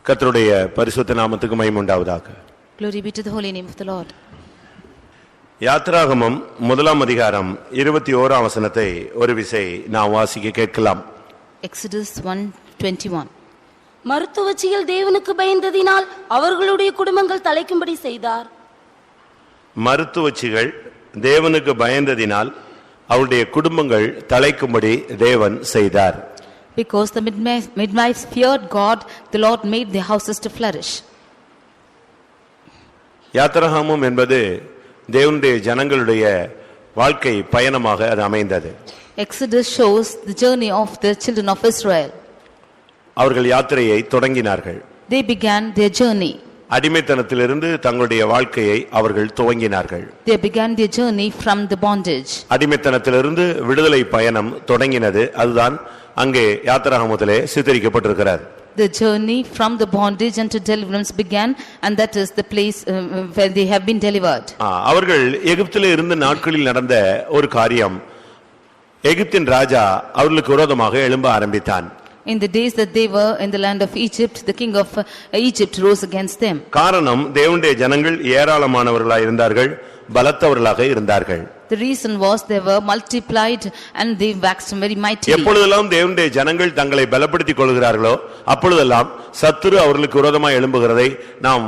கர்த்தருடைய பரிசுத்த நாமத்துக்கு மகிமை உண்டாவதாக. Glory be to the holy name of the Lord. யாத்ராகமம் 1ஆம் அதிகாரம் 21ஆம் வசனத்தை ஒரு விசை நாம் வாசிக்க கேட்கலாம். Exodus 1:21. மருத்துவச்சிகள் தேவனுக்கு பயந்ததினால் அவர்களுடைய குடும்பங்கள் தலைக்கும்படி செய்தார். மருத்துவச்சிகள் தேவனுக்கு பயந்ததினால் அவருடைய குடும்பங்கள் தலைக்கும்படி தேவன் செய்தார். Because the midwives feared God, the Lord made their houses to flourish. யாத்ராகமம் என்பது தேவனுடைய ஜனங்களுடைய வாழ்க்கை பயணமாக அது அமைந்தது. Exodus shows the journey of the children of Israel. அவர்கள் யாத்திரையை தொடங்கினார்கள். They began their journey. அடிமைத்தனத்திலிருந்து தங்களுடைய வாழ்க்கையை அவர்கள் துவங்கினார்கள். They began their journey from the bondage. அடிமைத்தனத்திலிருந்து விடுதலை பயணம் தொடங்கினது. அதுதான் அங்கே யாத்ராகமத்திலே சித்தரிக்கப்பட்டிருக்கிறது. The journey from the bondage unto deliverance began, and that is the place where they have been delivered. அவர்கள் எகிப்திலே இருந்த நாட்களில் நடந்த ஒரு காரியம், எகிப்தின் ராஜா அவர்களுக்கு விரோதமாக எழும்ப ஆரம்பித்தான். In the days that they were in the land of Egypt, the king of Egypt rose against them. காரணம், தேவனுடைய ஜனங்கள் ஏராளமானவர்களாய் இருந்தார்கள், பலத்தவர்களாக இருந்தார்கள். The reason was they were multiplied and they waxed very mightily. எப்பொழுதெல்லாம் தேவனுடைய ஜனங்கள் தங்களை பலப்படுத்திக் கொள்கிறார்களோ அப்பொழுதெல்லாம் சத்துரு அவர்களுக்கு விரோதமாய் எழும்புகிறதை நாம்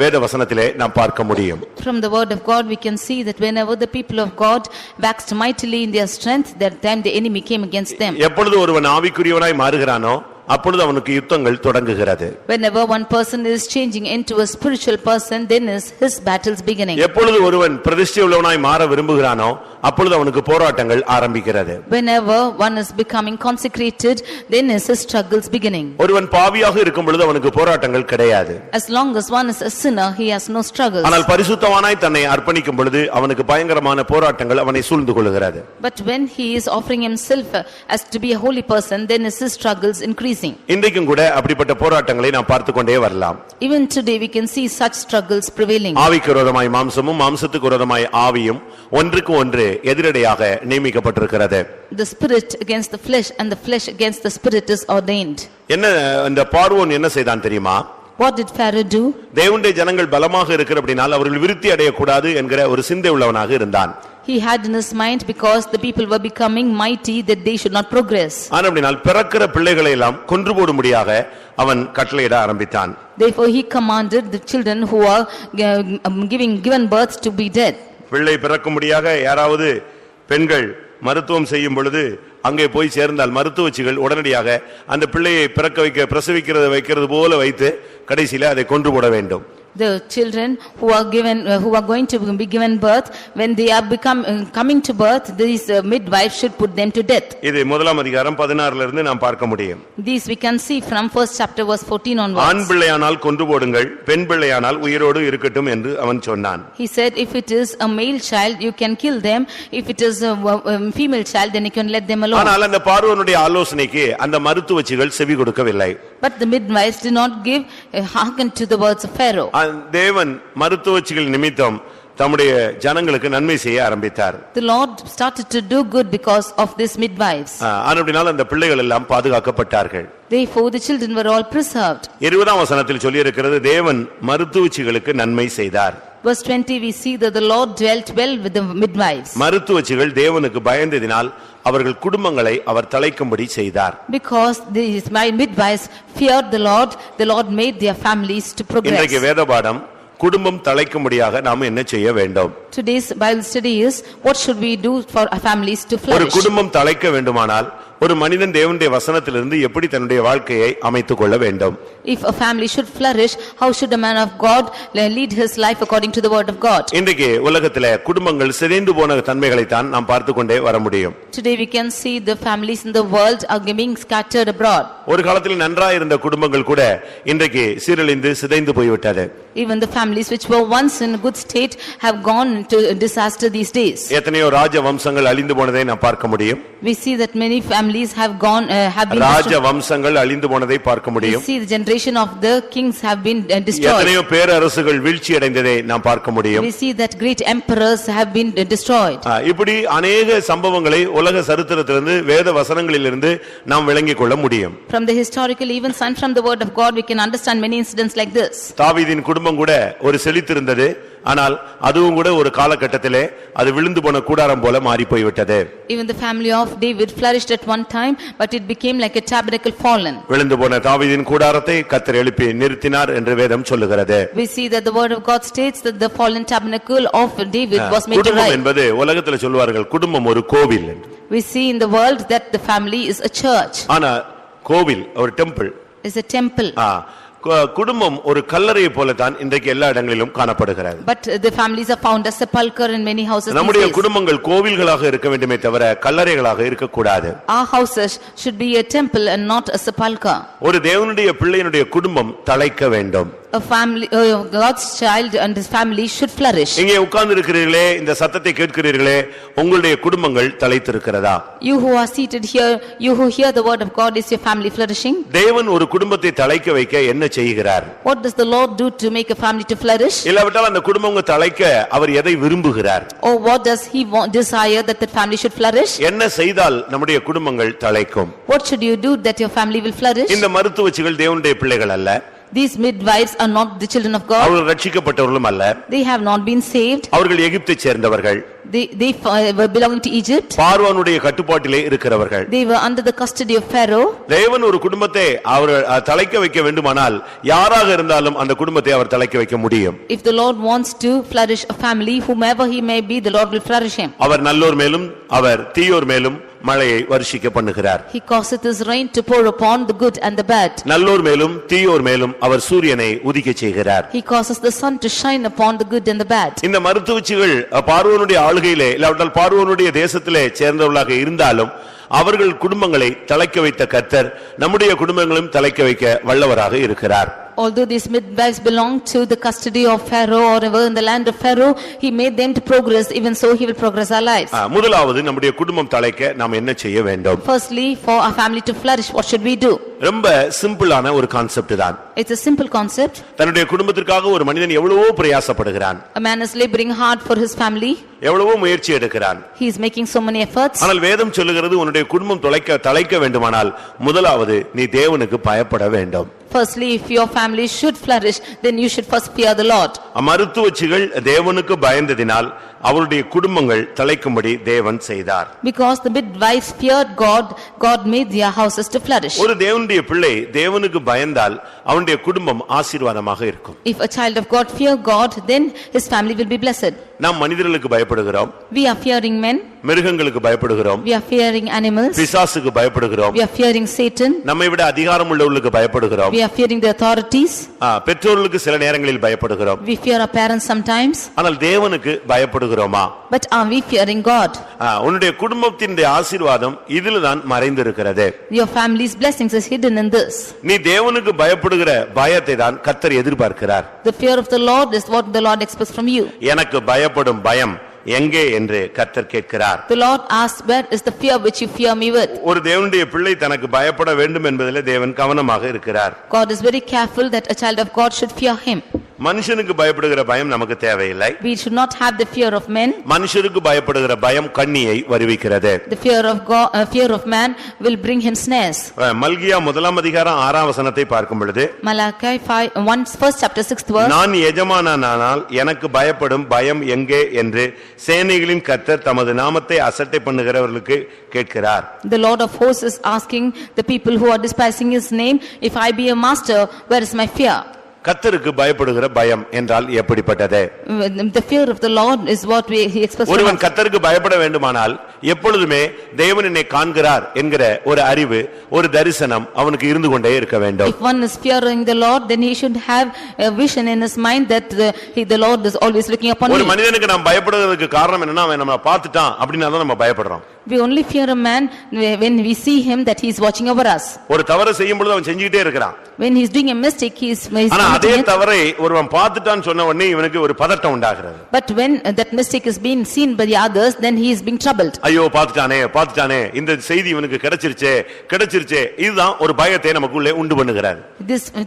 வேத வசனத்திலே நாம் பார்க்க முடியும். From the word of God we can see that whenever the people of God waxed mightily in their strength, that time the enemy came against them. எப்பொழுது ஒருவன் ஆவிக்குரியவனாய் மாறுகிறானோ அப்பொழுது அவனுக்கு யுத்தங்கள் தொடங்குகிறது. Whenever one person is changing into a spiritual person, then is his battles beginning. எப்பொழுது ஒருவன் பிரதிஷ்டை உள்ளவனாய் மாற விரும்புகிறானோ அப்பொழுது அவனுக்கு போராட்டங்கள் ஆரம்பிக்கிறது. Whenever one is becoming consecrated, then is his struggles beginning. ஒருவன் பாவியாக இருக்கும் பொழுது அவனுக்கு போராட்டங்கள் கிடையாது. As long as one is a sinner, he has no struggles. ஆனால் பரிசுத்தவானாய் தன்னை அர்ப்பணிக்கும் பொழுது அவனுக்கு பயங்கரமான போராட்டங்கள் அவனை சூழ்ந்து கொள்கிறது. But when he is offering himself as to be a holy person, then is his struggles increasing. இன்றைக்கும் கூட அப்படிப்பட்ட போராட்டங்களை நாம் பார்த்துக் கொண்டே வரலாம். Even today we can see such struggles prevailing. ஆவிக்கு விரோதமாய் மாம்சமும் மாம்சத்துக்கு விரோதமாய் ஆவியும் ஒன்றுக்கு ஒன்று எதிரடையாக நியமிக்கப்பட்டிருக்கிறது. The spirit against the flesh and the flesh against the spirit is ordained. என்ன இந்த பார்வோன் என்ன செய்தான் தெரியுமா? What did Pharaoh do? தேவனுடைய ஜனங்கள் பலமாக இருக்கிறபடியால் அவர்கள் விருத்தி அடையக்கூடாது என்கிற ஒரு சிந்தை உள்ளவனாக இருந்தான். He had in his mind, because the people were becoming mighty, that they should not progress. ஆனபடியால் பிறக்கிற பிள்ளைகளை எல்லாம் கொன்று போடும்படியாக அவன் கட்டளையிட ஆரம்பித்தான். Therefore he commanded the children who are given birth to be dead. பிள்ளை பிறக்கும்படியாக யாராவது பெண்கள் மருத்துவம் செய்யும் பொழுது அங்கே போய் சேர்ந்தால் மருத்துவச்சிகள் உடனடியாக அந்த பிள்ளையை பிரசவிக்கிறது வைக்கிறது போல வைத்து கடைசியில அதை கொன்று போட வேண்டும். The children who are going to be given birth, when they are coming to birth, these midwives should put them to death. இது 1ஆம் அதிகாரம் 16ல இருந்து நாம் பார்க்க முடியும். These we can see from first chapter verse 14 onwards. ஆண் பிள்ளையானால் கொன்று போடுங்கள், பெண் பிள்ளையானால் உயிரோடு இருக்கட்டும் என்று அவன் சொன்னான். He said, if it is a male child you can kill them, if it is a female child then you can let them alone. ஆனால் அந்த பார்வோனுடைய ஆலோசனைக்கு அந்த மருத்துவச்சிகள் செவி கொடுக்கவில்லை. But the midwives did not give hearken to the words of Pharaoh. தேவன் மருத்துவச்சிகள் நிமித்தம் தம்முடைய ஜனங்களுக்கு நன்மை செய்ய ஆரம்பித்தார். The Lord started to do good because of this midwives. ஆனபடியால் அந்த பிள்ளைகள் எல்லாம் பாதுகாக்கப்பட்டார்கள். Therefore the children were all preserved. 20ஆம் வசனத்தில் சொல்லி இருக்கிறது, தேவன் மருத்துவச்சிகளுக்கு நன்மை செய்தார். Verse 20 we see that the Lord dwelt well with the midwives. மருத்துவச்சிகள் தேவனுக்கு பயந்ததினால் அவர்கள் குடும்பங்களை அவர் தலைக்கும்படி செய்தார். Because these midwives feared the Lord made their families to progress. இன்றைக்கு வேத பாடம், குடும்பம் தலைக்கும்படியாக நாம் என்ன செய்ய வேண்டும்? Today's Bible study is, what should we do for our families to flourish? ஒரு குடும்பம் தலைக்க வேண்டுமானால் ஒரு மனிதன் தேவனுடைய வசனத்திலிருந்து எப்படி தன்னுடைய வாழ்க்கையை அமைத்துக் கொள்ள வேண்டும்? If a family should flourish, how should a man of God lead his life according to the word of God? இன்றைக்கு உலகத்திலே குடும்பங்கள் சிதைந்து போன தன்மைகளை தான் நாம் பார்த்துக்கொண்டே வர முடியும். Today we can see the families in the world are being scattered abroad. ஒரு காலத்தில் நன்றாய் இருந்த குடும்பங்கள் கூட இன்றைக்கு சீரழிந்து சிதைந்து போய்விட்டது. Even the families which were once in a good state have gone into disaster these days. எத்தனையோ ராஜ வம்சங்கள் அழிந்து போனதை நாம் பார்க்க முடியும். We see that many families have gone, have been Raja destroyed. வம்சங்கள் அழிந்து போனதை பார்க்க We முடியும். see the generation of the kings have been destroyed. எத்தனையோ பேரரசுகள் வீழ்ச்சி அடைந்ததை நாம் பார்க்க முடியும். We see that great emperors have been destroyed. இப்படி அநேக சம்பவங்களை உலக சரித்திரத்திலிருந்து வேத வசனங்களிலிருந்து நாம் விளங்கிக் கொள்ள முடியும். From the historical events and from the word of God we can understand many incidents like this. தாவீதின் குடும்பம் கூட ஒரு செழித்திருந்தது. ஆனால் அதுவும் கூட ஒரு காலகட்டத்திலே அது விழுந்து போன கூடாரம் போல மாறி போய்விட்டது. Even the family of David flourished at one time, but it became like a tabernacle fallen. விழுந்து போன தாவீதின் கூடாரத்தை கர்த்தர் எழுப்பி நிறுத்தினார் என்று வேதம் சொல்லுகிறது. We see that the word of God states that the fallen tabernacle of David was made to குடும்பம் rise. என்பது உலகத்தில் சொல்வார்கள் குடும்பம் ஒரு கோவில் என்று. We see in the world that the family is a church, ஆனா கோவில் ஒரு டெம்பிள். is a temple. குடும்பம் ஒரு கல்லறையை போலதான் இன்றைக்கு எல்லா இடங்களிலும் காணப்படுகிறது. But the families are found as sepulcher in many houses these நம்முடைய days. குடும்பங்கள் கோவில்களாக இருக்க வேண்டுமே தவிர கல்லறைகளாக இருக்கக்கூடாது. Our houses should be a temple and not a sepulcher. ஒரு தேவனுடைய பிள்ளையினுடைய குடும்பம் தழைக்க வேண்டும். A family, God's child and his family should flourish. இங்கே உட்கார்ந்து இருக்கிறீர்களே, இந்த சத்தத்தை கேட்கிறீர்களே, உங்களுடைய குடும்பங்கள் தழைத்திருக்கிறதா? You who are seated here, you who hear the word of God, is your family flourishing? தேவன் ஒரு குடும்பத்தை தழைக்க வைக்க என்ன செய்கிறார்? What does the Lord do to make a family to flourish? இல்லாவிட்டால் அந்த குடும்பம் தழைக்க அவர் எதை விரும்புகிறார்? Or what does he desire that the family should flourish? என்ன செய்தால் நம்முடைய குடும்பங்கள் தழைக்கும்? What should you do that your family will flourish? இந்த மருத்துவச்சிகள் தேவனுடைய பிள்ளைகள் அல்ல. These midwives are not the children of God. அவர்கள் ரட்சிக்கப்பட்டவர்களும் அல்ல. They have not been saved. அவர்கள் எகிப்தைச் சேர்ந்தவர்கள். They were belonging to Egypt. பார்வோனுடைய கட்டுப்பாட்டிலே இருக்கிறவர்கள். They were under the custody of Pharaoh. தேவன் ஒரு குடும்பத்தை அவர் தழைக்க வைக்க வேண்டுமானால் யாராக இருந்தாலும் அந்த குடும்பத்தை அவர் தழைக்க வைக்க முடியும். If the Lord wants to flourish a family, whomever he may be, the Lord will flourish him. அவர் நல்லோர் மேலும் அவர் தீயோர் மேலும் மழையை வருஷிக்க பண்ணுகிறார். He causeth his rain to pour upon the good and the bad. நல்லோர் மேலும் தீயோர் மேலும் அவர் சூரியனை உதிக்கச் செய்கிறார். He causes the sun to shine upon the good and the bad. இந்த மருத்துவச்சிகள் பார்வோனுடைய ஆளுகையிலே இல்லாவிட்டால் பார்வோனுடைய தேசத்திலே சேர்ந்தவர்களாக இருந்தாலும் அவர்கள் குடும்பங்களை தழைக்க வைத்த கர்த்தர் நம்முடைய குடும்பங்களையும் தழைக்க வைக்க வல்லவராக இருக்கிறார். Although these midwives belong to the custody of Pharaoh or ever in the land of Pharaoh, he made them to progress, even so he will progress our lives. முதலாவது நம்முடைய குடும்பம் தழைக்க நாம் என்ன செய்ய வேண்டும்? Firstly, for our family to flourish, what should we do? ரொம்ப சிம்பிளான ஒரு கான்செப்ட் தான். It's a simple concept. தன்னுடைய குடும்பத்திற்காக ஒரு மனிதன் எவ்வளவோ பிரயாசப்படுகிறான். A man is laboring hard for his family. எவ்வளவோ முயற்சி எடுக்கிறான். He is making so many efforts. ஆனால் வேதம் சொல்லுகிறது உன்னுடைய குடும்பம் தழைக்க வேண்டுமானால் முதலாவது நீ தேவனுக்கு பயப்பட வேண்டும். Firstly, if your family should flourish, then you should first fear the Lord. மருத்துவச்சிகள் தேவனுக்கு பயந்ததினால் அவருடைய குடும்பங்கள் தழைக்கும்படி தேவன் செய்தார். Because the midwives feared God, God made their houses to flourish. ஒரு தேவனுடைய பிள்ளை தேவனுக்கு பயந்தால் அவனுடைய குடும்பம் ஆசீர்வாதமாக இருக்கும். If a child of God fear God, then his family will be blessed. நாம் மனிதர்களுக்கு பயப்படுகிறோம். We are fearing men. மிருகங்களுக்கு பயப்படுகிறோம். We are fearing animals. பிசாசுக்கு பயப்படுகிறோம். We are fearing Satan. நம்மை விட அதிகாரம் உள்ளவர்களுக்கு பயப்படுகிறோம். We are fearing the authorities. பெற்றோர்களுக்கு சில நேரங்களில் பயப்படுகிறோம். We fear our parents sometimes. ஆனால் தேவனுக்கு பயப்படுகிறோமா? But are we fearing God? உன்னுடைய குடும்பத்தின் ஆசீர்வாதம் இதில் தான் மறைந்திருக்கிறது. Your family's blessings is hidden in this. நீ தேவனுக்கு பயப்படுகிற பயத்தை தான் கர்த்தர் எதிர்பார்க்கிறார். The fear of the Lord is what the Lord expects from you. எனக்கு பயப்படும் பயம் எங்கே என்று கர்த்தர் கேட்கிறார். The Lord asks, where is the fear which you fear me with? ஒரு தேவனுடைய பிள்ளை தனக்கு பயப்பட வேண்டும் என்பதிலே தேவன் கவனமாக இருக்கிறார். God is very careful that a child of God should fear him. மனுஷனுக்கு பயப்படுகிற பயம் நமக்கு தேவையில்லை. We should not have the fear of men. மனுஷருக்கு பயப்படுகிற பயம் கண்ணியை வருவிக்கிறது. The fear of God, fear of man will bring him snares. மல்கியா 1:6 பார்க்கும் பொழுது Malachi 1 chapter 6th verse. நான் எஜமானானால் எனக்கு பயப்படும் பயம் எங்கே என்று சேனைகளின் கர்த்தர் தமது நாமத்தை அசட்டை பண்ணுகிறவர்களுக்கு கேட்கிறார். The Lord of hosts is asking the people who are despising his name, if I be a master, where is my fear? கர்த்தருக்கு பயப்படுகிற பயம் என்றால் எப்படிப்பட்டது? The fear of the Lord is what he expresses. ஒருவன் கர்த்தருக்கு பயப்பட வேண்டுமானால் எப்பொழுதுமே தேவன் என்னை காண்கிறார் என்கிற ஒரு அறிவு, ஒரு தரிசனம் அவனுக்கு இருந்து கொண்டே இருக்க வேண்டும். If one is fearing the Lord, then he should have a vision in his mind that the Lord is always looking upon him. ஒரு மனிதனுக்கு நாம் பயப்படுவதற்கு காரணம் என்னன்னா அவன் நம்மை பார்த்துட்டான் அப்படினா தான் நம்ம பயப்படுறோம். We only fear a man when we see him that he is watching over us. ஒரு தவறு செய்யும் பொழுது அவன் செஞ்சிட்டே இருக்கிறான். When he is doing a mistake, he is ஆனா அதே committing it. தவறை ஒருவன் பார்த்துட்டான்னு சொன்ன உடனே இவனுக்கு ஒரு பதட்டம் உண்டாகிறது. But when that mistake is being seen by the others, then he is being troubled. ஐயோ பார்த்துட்டானே இந்த செய்தி இவனுக்கு கிடைச்சிருச்சே இதுதான் ஒரு பயத்தை நமக்குள்ளே உண்டு பண்ணுகிறது.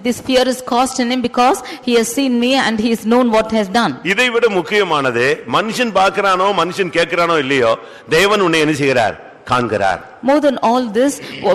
This fear is caused in him because he has seen me and he has known what he has done. இதை விட முக்கியமானது மனுஷன் பார்க்கறானோ மனுஷன் கேட்கறானோ இல்லையோ தேவன் உன்னை என்ன செய்கிறார்? காண்கிறார். More than all this,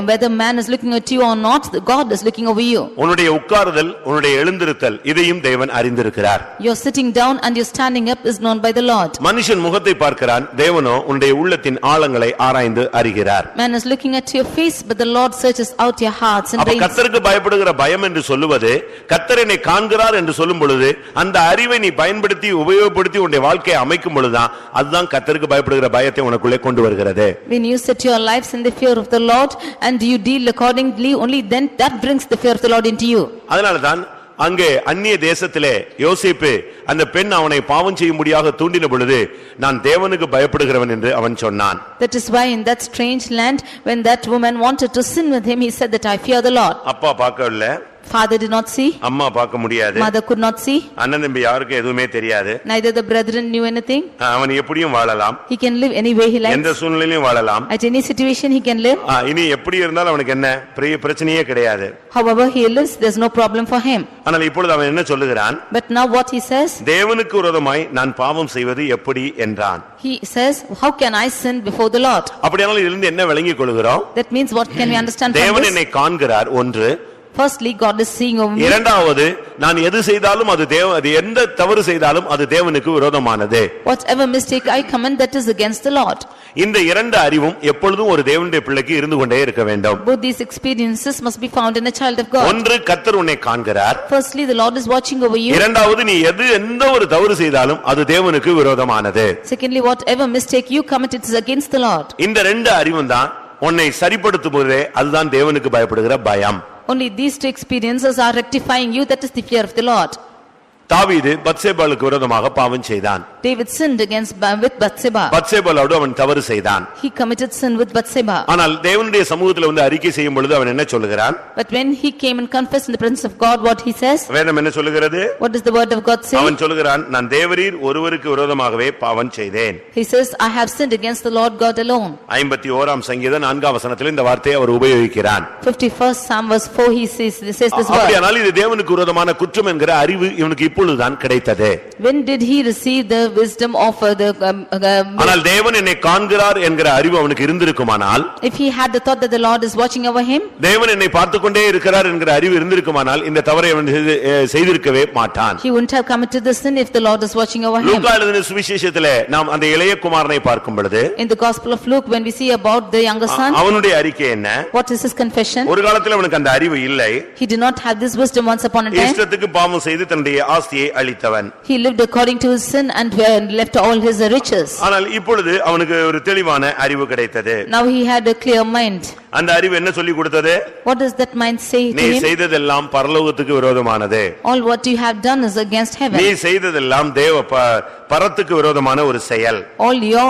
whether man is looking at you or not, God is looking over you. உன்னுடைய உட்காருதல் உன்னுடைய எழுந்திருத்தல் இதையும் தேவன் அறிந்திருக்கிறார். Your sitting down and your standing up is known by the Lord. மனுஷன் முகத்தை பார்க்கிறான், தேவனோ உன்னுடைய உள்ளத்தின் ஆழங்களை ஆராய்ந்து அறிகிறார். Man is looking at your face, but the Lord searches out your hearts and அப்ப reins. கர்த்தருக்கு பயப்படுகிற பயம் என்று சொல்லுவது கர்த்தர் என்னை காண்கிறார் என்று சொல்லும் பொழுது அந்த அறிவை நீ பயன்படுத்தி உபயோகப்படுத்தி உன்னுடைய வாழ்க்கையை அமைக்கும் பொழுதுதான் அதுதான் கர்த்தருக்கு பயப்படுகிற பயத்தை உனக்குள்ளே கொண்டு வருகிறது. When you set your lives in the fear of the Lord and you deal accordingly, only then that brings the fear of the Lord into you. அதனால்தான் அங்கே அந்நிய தேசத்திலே யோசேப்பு அந்த பெண் அவனை பாவம் செய்யும்படியாக தூண்டின பொழுது நான் தேவனுக்கு பயப்படுகிறவன் என்று அவன் சொன்னான். That is why in that strange land, when that woman wanted to sin with him, he said that I fear the Lord. அப்பா பார்க்கவில்லை, Father did not see, அம்மா பார்க்க முடியாது, mother could not see, அண்ணன் தம்பி யாருக்கும் எதுவுமே தெரியாது. neither the brethren knew anything. அவன் எப்படியும் வாழலாம், He can live any way he எந்த likes. சூழ்நிலையிலும் வாழலாம். At any situation he can live. இனி எப்படி இருந்தாலும் அவனுக்கு என்ன பெரிய பிரச்சனையே கிடையாது. However he lives, there's no problem for him. ஆனால் இப்பொழுது அவன் என்ன சொல்லுகிறான்? But now what he says? தேவனுக்கு விரோதமாய் நான் பாவம் செய்வது எப்படி என்றான். He says, how can I sin before the Lord? அப்படியானால் இதிலிருந்து என்ன விளங்கிக் கொள்கிறோம்? That means what can we understand from தேவன் this? என்னை காண்கிறார் ஒன்று. Firstly, God is seeing over me. இரண்டாவது நான் எது செய்தாலும் அது எந்த தவறு செய்தாலும் அது தேவனுக்கு விரோதமானது. Whatever mistake I commit, that is against the Lord. இந்த இரண்டு அறிவும் எப்பொழுதும் ஒரு தேவனுடைய பிள்ளைக்கு இருந்து கொண்டே இருக்க வேண்டும். Both these experiences must be found in a child of God. ஒன்று கர்த்தர் உன்னை காண்கிறார். Firstly, the Lord is watching over you. இரண்டாவது நீ எந்த ஒரு தவறு செய்தாலும் அது தேவனுக்கு விரோதமானது. Secondly, whatever mistake you commit, it is against the Lord. இந்த ரெண்டு அறிவும் தான் உன்னை சரிப்படுத்தும்போதே அதுதான் தேவனுக்கு பயப்படுகிற பயம். Only these two experiences are rectifying you, that is the fear of the Lord. தாவீது பத்சேபாளுக்கு விரோதமாக பாவம் செய்தான். David sinned with Bathsheba. பத்சேபாளோடு அவன் தவறு செய்தான். He committed sin with Bathsheba. ஆனால் தேவனுடைய சமூகத்தில் வந்து அறிக்கை செய்யும் பொழுது அவன் என்ன சொல்லுகிறான்? But when he came and confessed in the presence of God, what he says? வேதம் என்ன சொல்லுகிறது? What does the word of God say? அவன் சொல்லுகிறான், நான் தேவரீர் ஒருவருக்கு விரோதமாகவே பாவம் செய்தேன். He says, I have sinned against the Lord God alone. 51ஆம் சங்கீதம் 4ஆம் வசனத்தில் இந்த வார்த்தையை அவர் உபயோகிக்கிறான். 51st Psalm verse 4, he says this word. அப்படியானால் இது தேவனுக்கு விரோதமான குற்றம் என்கிற அறிவு இவனுக்கு இப்பொழுதுதான் கிடைத்தது. When did he receive the wisdom of ஆனால் தேவன் என்னை காண்கிறார் என்கிற அறிவு அவனுக்கு இருந்திருக்குமானால், if he had the thought that the Lord is watching over him, தேவன் என்னை பார்த்துக் கொண்டே இருக்கிறார் என்கிற அறிவு இருந்திருக்குமானால் இந்த தவறை அவன் செய்திருக்கவே மாட்டான். he wouldn't have committed the sin if the Lord is watching over him. லூக்கா எழுதின சுவிசேஷத்திலே நாம் அந்த இளைய குமாரனை பார்க்கும் பொழுது, In the Gospel of Luke, when we see about the younger son, அவனுடைய அறிக்கை என்ன? what is his confession? ஒரு காலத்தில் அவனுக்கு அந்த அறிவு இல்லை. He did not have this wisdom once upon a time. இஷ்டத்துக்கு பாவம் செய்து தன்னுடைய ஆஸ்தியை அழித்தவன். He lived according to his sin and left all his riches. ஆனால் இப்பொழுது அவனுக்கு ஒரு தெளிவான அறிவு கிடைத்தது. Now he had a clear mind. அந்த அறிவு என்ன சொல்லி கொடுத்தது? What does that mind say to நீ him? செய்ததெல்லாம் பரலோகத்துக்கு விரோதமானது. All what you have done is against heaven. நீ செய்ததெல்லாம் பரத்துக்கு விரோதமான ஒரு செயல். All your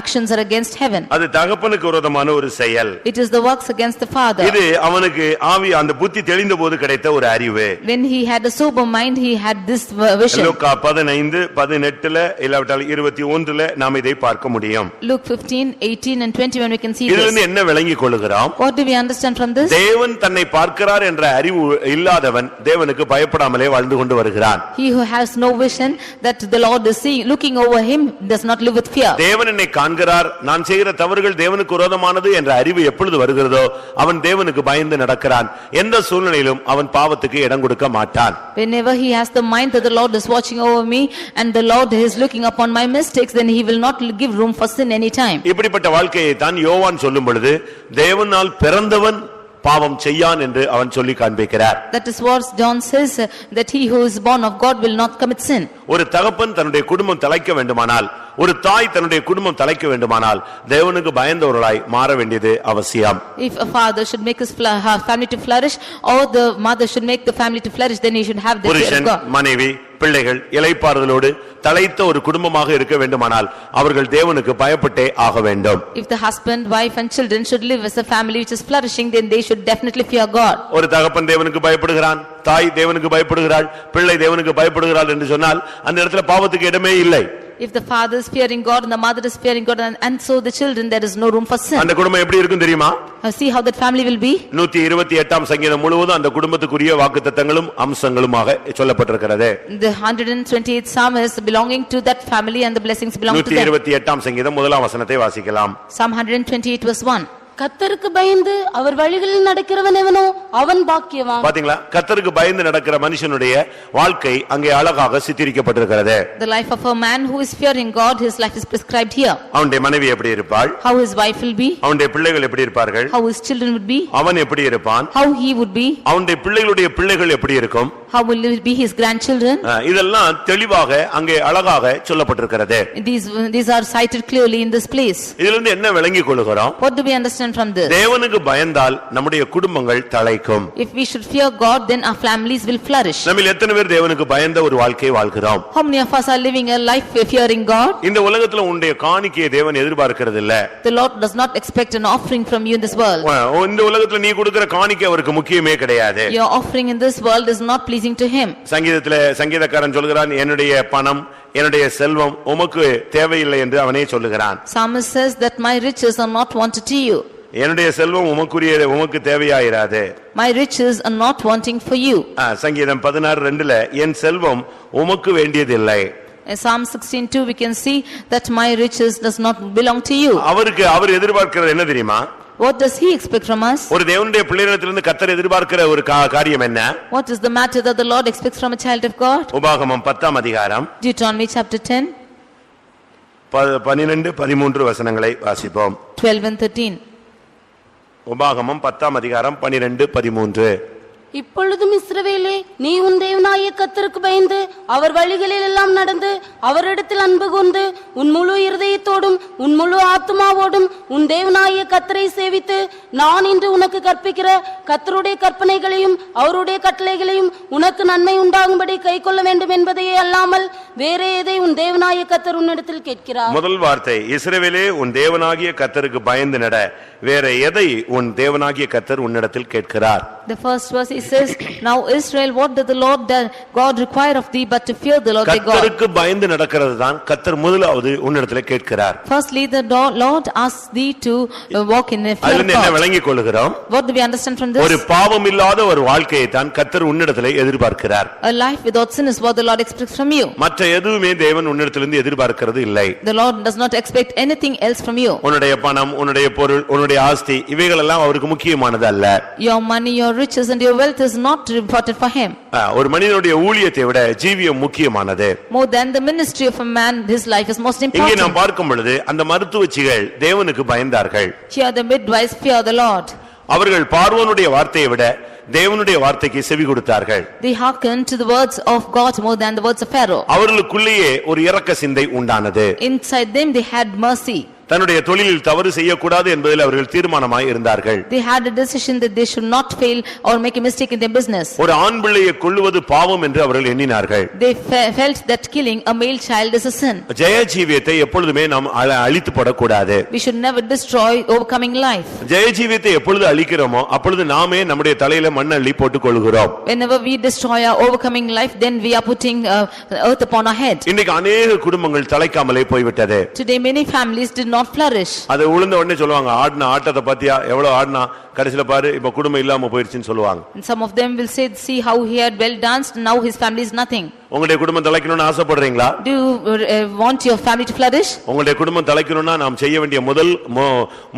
actions are against heaven. அது தகப்பனுக்கு விரோதமான ஒரு செயல். It is the works against the father. இது அவனுக்கு ஆவி அந்த புத்தி தெளிந்தபோது கிடைத்த ஒரு அறிவு. When he had a sober mind, he had this vision. லூக்கா 15:18 இல்லாவிட்டால் 21 நாம் இதை பார்க்க முடியும். Luke 15:18 and 21 we can see இதிலிருந்து this. என்ன விளங்கிக் கொள்ளுகிறோம்? What do we understand from this? தேவன் தன்னை பார்க்கிறார் என்ற அறிவு இல்லாதவன் தேவனுக்கு பயப்படாமலே வாழ்ந்து கொண்டு வருகிறான். He who has no vision that the Lord is seeing, looking over him, does not live with fear. தேவன் என்னை காண்கிறார், நான் செய்கிற தவறுகள் தேவனுக்கு விரோதமானது என்ற அறிவு எப்பொழுது வருகிறதோ அவன் தேவனுக்கு பயந்து நடக்கிறான். எந்த சூழ்நிலையிலும் அவன் பாவத்துக்கு இடம் கொடுக்க மாட்டான். Whenever he has the mind that the Lord is watching over me and the Lord is looking upon my mistakes, then he will not give room for sin any time. இப்படிப்பட்ட வாழ்க்கையை தான் யோவான் சொல்லும் பொழுது தேவனால் பிறந்தவன் பாவம் செய்யான் என்று அவன் சொல்லி காண்பிக்கிறார். That is what John says, that he who is born of God will not commit sin. ஒரு தகப்பன் தன்னுடைய குடும்பம் தலைக்க வேண்டுமானால், ஒரு தாய் தன்னுடைய குடும்பம் தலைக்க வேண்டுமானால் தேவனுக்கு பயந்தவர்களாய் மாற வேண்டியது அவசியம். If a father should make his family to flourish or the mother should make the family to flourish, then he should have the fear of புருஷன் God. மனைவி பிள்ளைகள் இளைப்பாறுதலோடு தழைத்த ஒரு குடும்பமாக இருக்க வேண்டுமானால் அவர்கள் தேவனுக்கு பயப்பட்டே ஆக வேண்டும். If the husband, wife and children should live as a family which is flourishing, then they should definitely fear God. ஒரு தகப்பன் தேவனுக்கு பயப்படுகிறான், தாய் தேவனுக்கு பயப்படுகிறாள், பிள்ளை தேவனுக்கு பயப்படுகிறாள் என்று சொன்னால் அந்த இடத்துல பாவத்துக்கு இடமே இல்லை. If the father is fearing God and the mother is fearing God and so the children, there is no room for sin. அந்த குடும்பம் எப்படி இருக்கும் தெரியுமா? See how that family will be? 128ஆம் சங்கீதம் முழுவதும் அந்த குடும்பத்துக்குரிய வாக்குத்தத்தங்களும் அம்சங்களுமாக சொல்லப்பட்டிருக்கிறது. The 128th psalm is belonging to that family and the blessings belong to them. 128ஆம் சங்கீதம் முதலாம் வசனத்தை வாசிக்கலாம். Psalm 128 verse 1. கர்த்தருக்கு பயந்து அவர் வழிகளில் நடக்கிறவன் எவனோ அவன் பாக்கியவான். பாத்தீங்களா, கர்த்தருக்கு பயந்து நடக்கிற மனுஷனுடைய வாழ்க்கை அங்கே அழகாக சித்தரிக்கப்பட்டிருக்கிறது. The life of a man who is fearing God, his life is prescribed here. அவனுடைய மனைவி எப்படி இருப்பாள்? How his wife will be? அவனுடைய பிள்ளைகள் எப்படி இருப்பார்கள்? How his children would be? அவன் எப்படி இருப்பான்? How he would be? அவனுடைய பிள்ளைகளுடைய பிள்ளைகள் எப்படி இருக்கும்? How will it be his grandchildren? இதெல்லாம் தெளிவாக அங்கே அழகாக சொல்லப்பட்டிருக்கிறது. These are cited clearly in this place. இதிலிருந்து என்ன விளங்கிக் கொள்கிறோம்? What do we understand from this? தேவனுக்கு பயந்தால் நம்முடைய குடும்பங்கள் தழைக்கும். If we should fear God, then our families will flourish. நம்மில் எத்தனை பேர் தேவனுக்கு பயந்த ஒரு வாழ்க்கை வாழ்கிறோம்? How many of us are living a life fearing God? இந்த உலகத்துல உன்னுடைய காணிக்கையை தேவன் எதிர்பார்க்கிறது இல்ல. The Lord does not expect an offering from you in this world. இந்த உலகத்துல நீ கொடுக்கிற காணிக்கை அவருக்கு முக்கியமே கிடையாது. Your offering in this world is not pleasing to him. சங்கீதக்காரன் சொல்கிறான், என்னுடைய பணம் என்னுடைய செல்வம் உமக்கு தேவையில்லை என்று அவனே சொல்லுகிறான். Psalmist says that my riches are not wanted to you. என்னுடைய செல்வம் உமக்கு தேவையாயிராது. My riches are not wanting for you. சங்கீதம் 16:2 என் செல்வம் உமக்கு வேண்டியதில்லை. In Psalm 16:2 we can see that my riches does not belong to you. அவர் எதிர்பார்க்கிறது என்ன தெரியுமா? What does he expect from us? ஒரு தேவனுடைய பிள்ளையிடத்திலிருந்து கர்த்தர் எதிர்பார்க்கிற ஒரு காரியம் என்ன? What is the matter that the Lord expects from a child of God? உபாகமம் 10ஆம் அதிகாரம் Deuteronomy chapter 10 12-13 வசனங்களை வாசிப்போம். 12 and 13. உபாகமம் 10ஆம் அதிகாரம் 12-13. இப்பொழுதும் இஸ்ரவேலே, நீ உன் தேவனாகிய கர்த்தருக்கு பயந்து அவர் வழிகளில் எல்லாம் நடந்து அவரிடத்தில் அன்பு கூர்ந்து உன் முழு இருதயத்தோடும் உன் முழு ஆத்துமாவோடும் உன் தேவனாகிய கர்த்தரை சேவித்து நான் இன்று உனக்கு கற்பிக்கிற கர்த்தருடைய கற்பனைகளையும் அவருடைய கட்டளைகளையும் உனக்கு நன்மை உண்டாகும்படி கைக்கொள்ள வேண்டும் என்பதையே அல்லாமல் வேறே எதை உன் தேவனாகிய கர்த்தர் உன்னிடத்தில் கேட்கிறார். முதல் வார்த்தை, இஸ்ரவேலே உன் தேவனாகிய கர்த்தருக்கு பயந்து நட, வேற எதை உன் தேவனாகிய கர்த்தர் உன்னிடத்தில் கேட்கிறார்? The first verse he says, now Israel, what does the Lord God require of thee but to fear the Lord thy God? கர்த்தருக்கு பயந்து நடக்கிறது தான் கர்த்தர் முதலாவது உன்னிடத்தில் கேட்கிறார். Firstly the Lord asks thee to walk in fear of அதிலிருந்து என்ன God. விளங்கிக் கொள்கிறோம்? What do we understand from this? ஒரு பாவம் இல்லாத ஒரு வாழ்க்கையை தான் கர்த்தர் உன்னிடத்தில் எதிர்பார்க்கிறார். A life without sin is what the Lord expects from you. மற்ற எதுவுமே தேவன் உன்னிடத்திலிருந்து எதிர்பார்க்கிறது இல்லை. The Lord does not expect anything else from you. உன்னுடைய பணம், உன்னுடைய பொருள், உன்னுடைய ஆஸ்தி இவைகள் எல்லாம் அவருக்கு முக்கியமானது அல்ல. Your money, your riches and your wealth is not important for him. ஒரு மனிதனுடைய ஊழியத்தை விட ஜீவியம் முக்கியமானது. More than the ministry of a man, his life is most important. இங்கே நாம் பார்க்கும் பொழுது அந்த மருத்துவச்சிகள் தேவனுக்கு பயந்தார்கள். Here the midwives fear the Lord. அவர்கள் பார்வோனுடைய வார்த்தையை விட தேவனுடைய வார்த்தைக்கு செவி கொடுத்தார்கள். They hearkened to the words of God more than the words of Pharaoh. அவர்களுக்குள்ளேயே ஒரு இரக்க சிந்தை உண்டானது. Inside them they had mercy. தன்னுடைய தொழிலில் தவறு செய்யக்கூடாது என்பதில் அவர்கள் தீர்மானமாய் இருந்தார்கள். They had a decision that they should not fail or make a mistake in their business. ஒரு ஆண் பிள்ளையை கொல்லுவது பாவம் என்று அவர்கள் எண்ணினார்கள். They felt that killing a male child is a sin. ஜெய ஜீவியத்தை எப்பொழுதுமே நாம் அழித்து போடக்கூடாது. We should never destroy overcoming life. ஜெய ஜீவியத்தை எப்பொழுது அழிக்கிறோமோ அப்பொழுது நாமே நம்முடைய தலையில மண் அள்ளி போட்டுக் கொள்கிறோம். Whenever we destroy our overcoming life, then we are putting earth upon our head. இன்னைக்கு अनेक குடும்பங்கள் தலைக்காமலே போய்விட்டது. Today many families did not flourish. அது உளுந்த உடனே சொல்லுவாங்க, ஆடின ஆட்டத்தை பாத்தியா, எவ்வளவு ஆடினா, கடைசில பாரு இப்ப குடும்பம் இல்லாம போயிருச்சுன்னு சொல்லுவாங்க. And some of them will say, see how he had well danced, now his family is nothing. உங்களுடைய குடும்பம் தலைக்கணும்னு ஆசைப்படுறீங்களா? Do you want your family to flourish? உங்களுடைய குடும்பம் தலைக்கணும்னா நாம் செய்ய வேண்டிய முதல்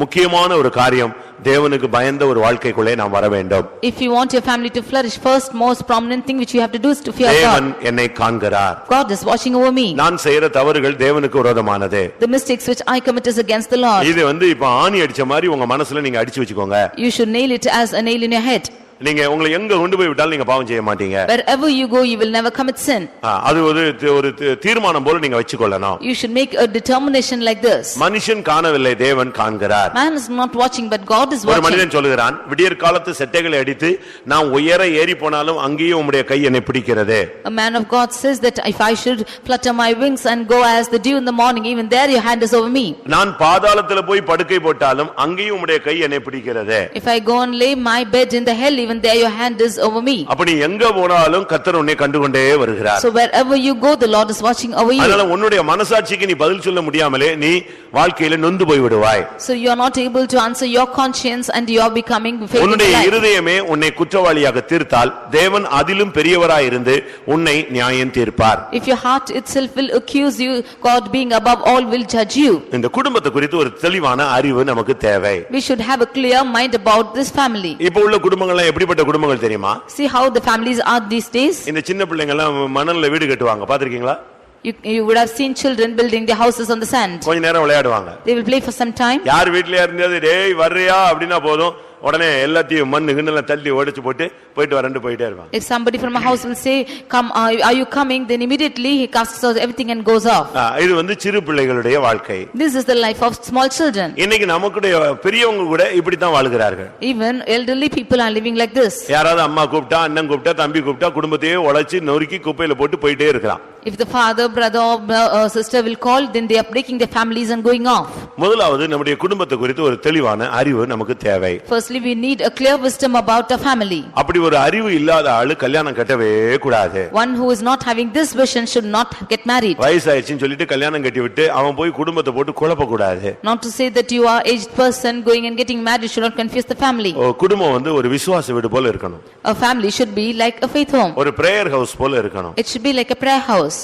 முக்கியமான ஒரு காரியம் தேவனுக்கு பயந்த ஒரு வாழ்க்கைக்குள்ளே நாம் வர வேண்டும். If you want your family to flourish, first most prominent thing which you have to do is to fear God. தேவன் என்னை காண்கிறார். God is watching over me. நான் செய்யற தவறுகள் தேவனுக்கு விரோதமானது. The mistakes which I commit is against the Lord. இது இப்ப ஆணி அடிச்ச மாதிரி உங்க மனசுல நீங்க அடிச்சு வச்சுக்கோங்க. You should nail it as a nail in your head. நீங்க உங்களை எங்க கொண்டு போய் விட்டாலும் நீங்க பாவம் செய்ய மாட்டீங்க. Wherever you go, you will never commit sin. அது ஒரு தீர்மானம் போல நீங்க வச்சுக்கொள்ளணும். You should make a determination like this. மனுஷன் காணவில்லை, தேவன் காண்கிறார். Man is not watching, but God is ஒரு watching. மனிதன் சொல்லுகிறான், விடியற் காலத்து செட்டைகளை அடித்து நான் உயர ஏறி போனாலும் அங்கேயும் உம்முடைய கை என்னை பிடிக்கிறது. A man of God says that if I should flutter my wings and go as the dew in the morning, even there your hand is over me. நான் பாதாளத்துல போய் படுக்கை போட்டாலும் அங்கேயும் உம்முடைய கை என்னை பிடிக்கிறது. If I go and lay my bed in the hell, even there your hand is over me. அப்ப நீ எங்க போனாலும் கர்த்தர் உன்னை கண்டுகொண்டே வருகிறார். So wherever you go, the Lord is watching over you. அதனால உன்னுடைய மனசாட்சிக்கு நீ பதில் சொல்ல முடியாமலே நீ வாழ்க்கையில நொந்து போய் விடுவாய். So you are not able to answer your conscience and you are becoming failing in உன்னுடைய life. இருதயமே உன்னை குற்றவாளியாக தீர்த்தால் தேவன் அதிலும் பெரியவராய் இருந்து உன்னை நியாயம் தீர்ப்பார். If your heart itself will accuse you, God being above all will judge you. இந்த குடும்பத்தை குறித்து ஒரு தெளிவான அறிவு நமக்கு தேவை. We should have a clear mind about this family. இப்போ உள்ள குடும்பங்கள் எப்படிப்பட்ட குடும்பங்கள் தெரியுமா? See how the families are these days. இந்த சின்ன பிள்ளைங்க எல்லாம் மணல்ல வீடு கட்டுவாங்க, பாத்திருக்கீங்களா? You would have seen children building their houses on the sand. கொஞ்ச நேரம் விளையாடுவாங்க. They will play for some time. யார் வீட்லயா இருந்தது டேய் வர்றியா அப்படினா போதும் உடனே எல்லாத்தையும் மண்ணு கிண்ணல தள்ளி உடைச்சு போயிட்டு வரண்டு போயிட்டே இருப்பாங்க. If somebody from a house will say come are you coming, then immediately he casts out everything and goes off. இது வந்து சிறு பிள்ளைகளுடைய வாழ்க்கை. This is the life of small children. இன்னைக்கு நமக்குடைய பெரியவங்க கூட இப்படி தான் வாழுகிறார்கள். Even elderly people are living like this. யாராவது அம்மா கூப்பிட்டா அண்ணன் கூப்பிட்டா தம்பி கூப்பிட்டா குடும்பத்தையே உடைச்சு நொறுக்கி குப்பையில போட்டு போயிட்டே இருக்கான். If the father, brother or sister will call, then they are breaking their families and going off. முதலாவது நம்முடைய குடும்பத்தை குறித்து ஒரு தெளிவான அறிவு நமக்கு தேவை. Firstly, we need a clear wisdom about a family. அப்படி ஒரு அறிவு இல்லாத ஆளு கல்யாணம் கட்டவே கூடாது. One who is not having this vision should not get married. வயசாயிடுச்சுன்னு சொல்லிட்டு கல்யாணம் கட்டி விட்டு அவன் போய் குடும்பத்தை போட்டு குழப்ப கூடாது. Not to say that you are aged person going and getting married should not confuse the family. குடும்பம் வந்து ஒரு விசுவாச வீடு போல இருக்கணும். A family should be like a faith home. ஒரு பிரேயர் ஹவுஸ் போல இருக்கணும். It should be like a prayer house.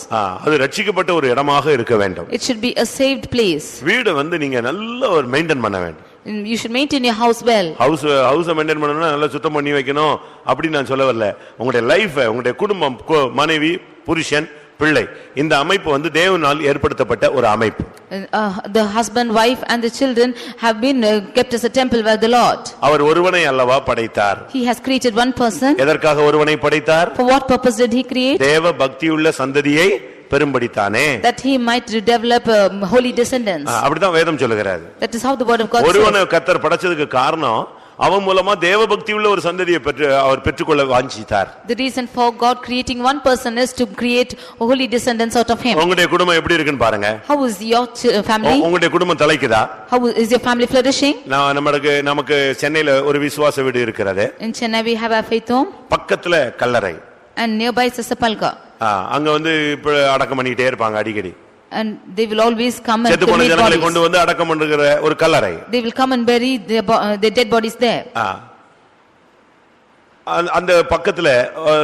அது ரட்சிக்கப்பட்ட ஒரு இடமாக இருக்க வேண்டும். It should be a saved place. வீடு வந்து நீங்க நல்ல ஒரு மெயின்டைன் பண்ண வேண்டும். You should maintain your house well. House maintain பண்ணனும்னா நல்லா சுத்தம் பண்ணி வைக்கணும் அப்படி நான் சொல்ல வரல. உங்களுடைய லைஃப், உங்களுடைய குடும்பம், மனைவி, புருஷன், பிள்ளை, இந்த அமைப்பு வந்து தேவனால் ஏற்படுத்தப்பட்ட ஒரு அமைப்பு. The husband, wife and the children have been kept as a temple by the Lord. அவர் ஒருவனை அல்லவா படைத்தார். He has created one person. எதற்காக ஒருவனை படைத்தார்? For what purpose did he create? தேவ பக்தியுள்ள சந்ததியை பெரும்படித்தானே. That he might develop holy descendants. அப்படிதான் வேதம் சொல்லுகிறது. That is how the word of God says. ஒருவனை கர்த்தர் படைச்சதுக்கு காரணம் அவன் மூலமா தேவ பக்தி உள்ள ஒரு சந்ததியை அவர் பெற்றுக்கொள்ள வாஞ்சித்தார். The reason for God creating one person is to create holy descendants out of him. உங்களுடைய குடும்பம் எப்படி இருக்குன்னு பாருங்க. How is your family? உங்களுடைய குடும்பம் தலைக்குதா? How is your family flourishing? நமக்கு சென்னையில ஒரு விசுவாச வீடு இருக்கிறது. In Chennai we have a faith home. பக்கத்துல கல்லறை. And nearby is a sepulchre. அங்க வந்து இப்ப அடக்கம் பண்ணிட்டே இருப்பாங்க அடிக்கடி. And they will always come and செத்து போன ஜனங்களை கொண்டு வந்து அடக்கம் பண்ணுகிற ஒரு கல்லறை. They will come and bury their dead bodies there. அந்த பக்கத்துல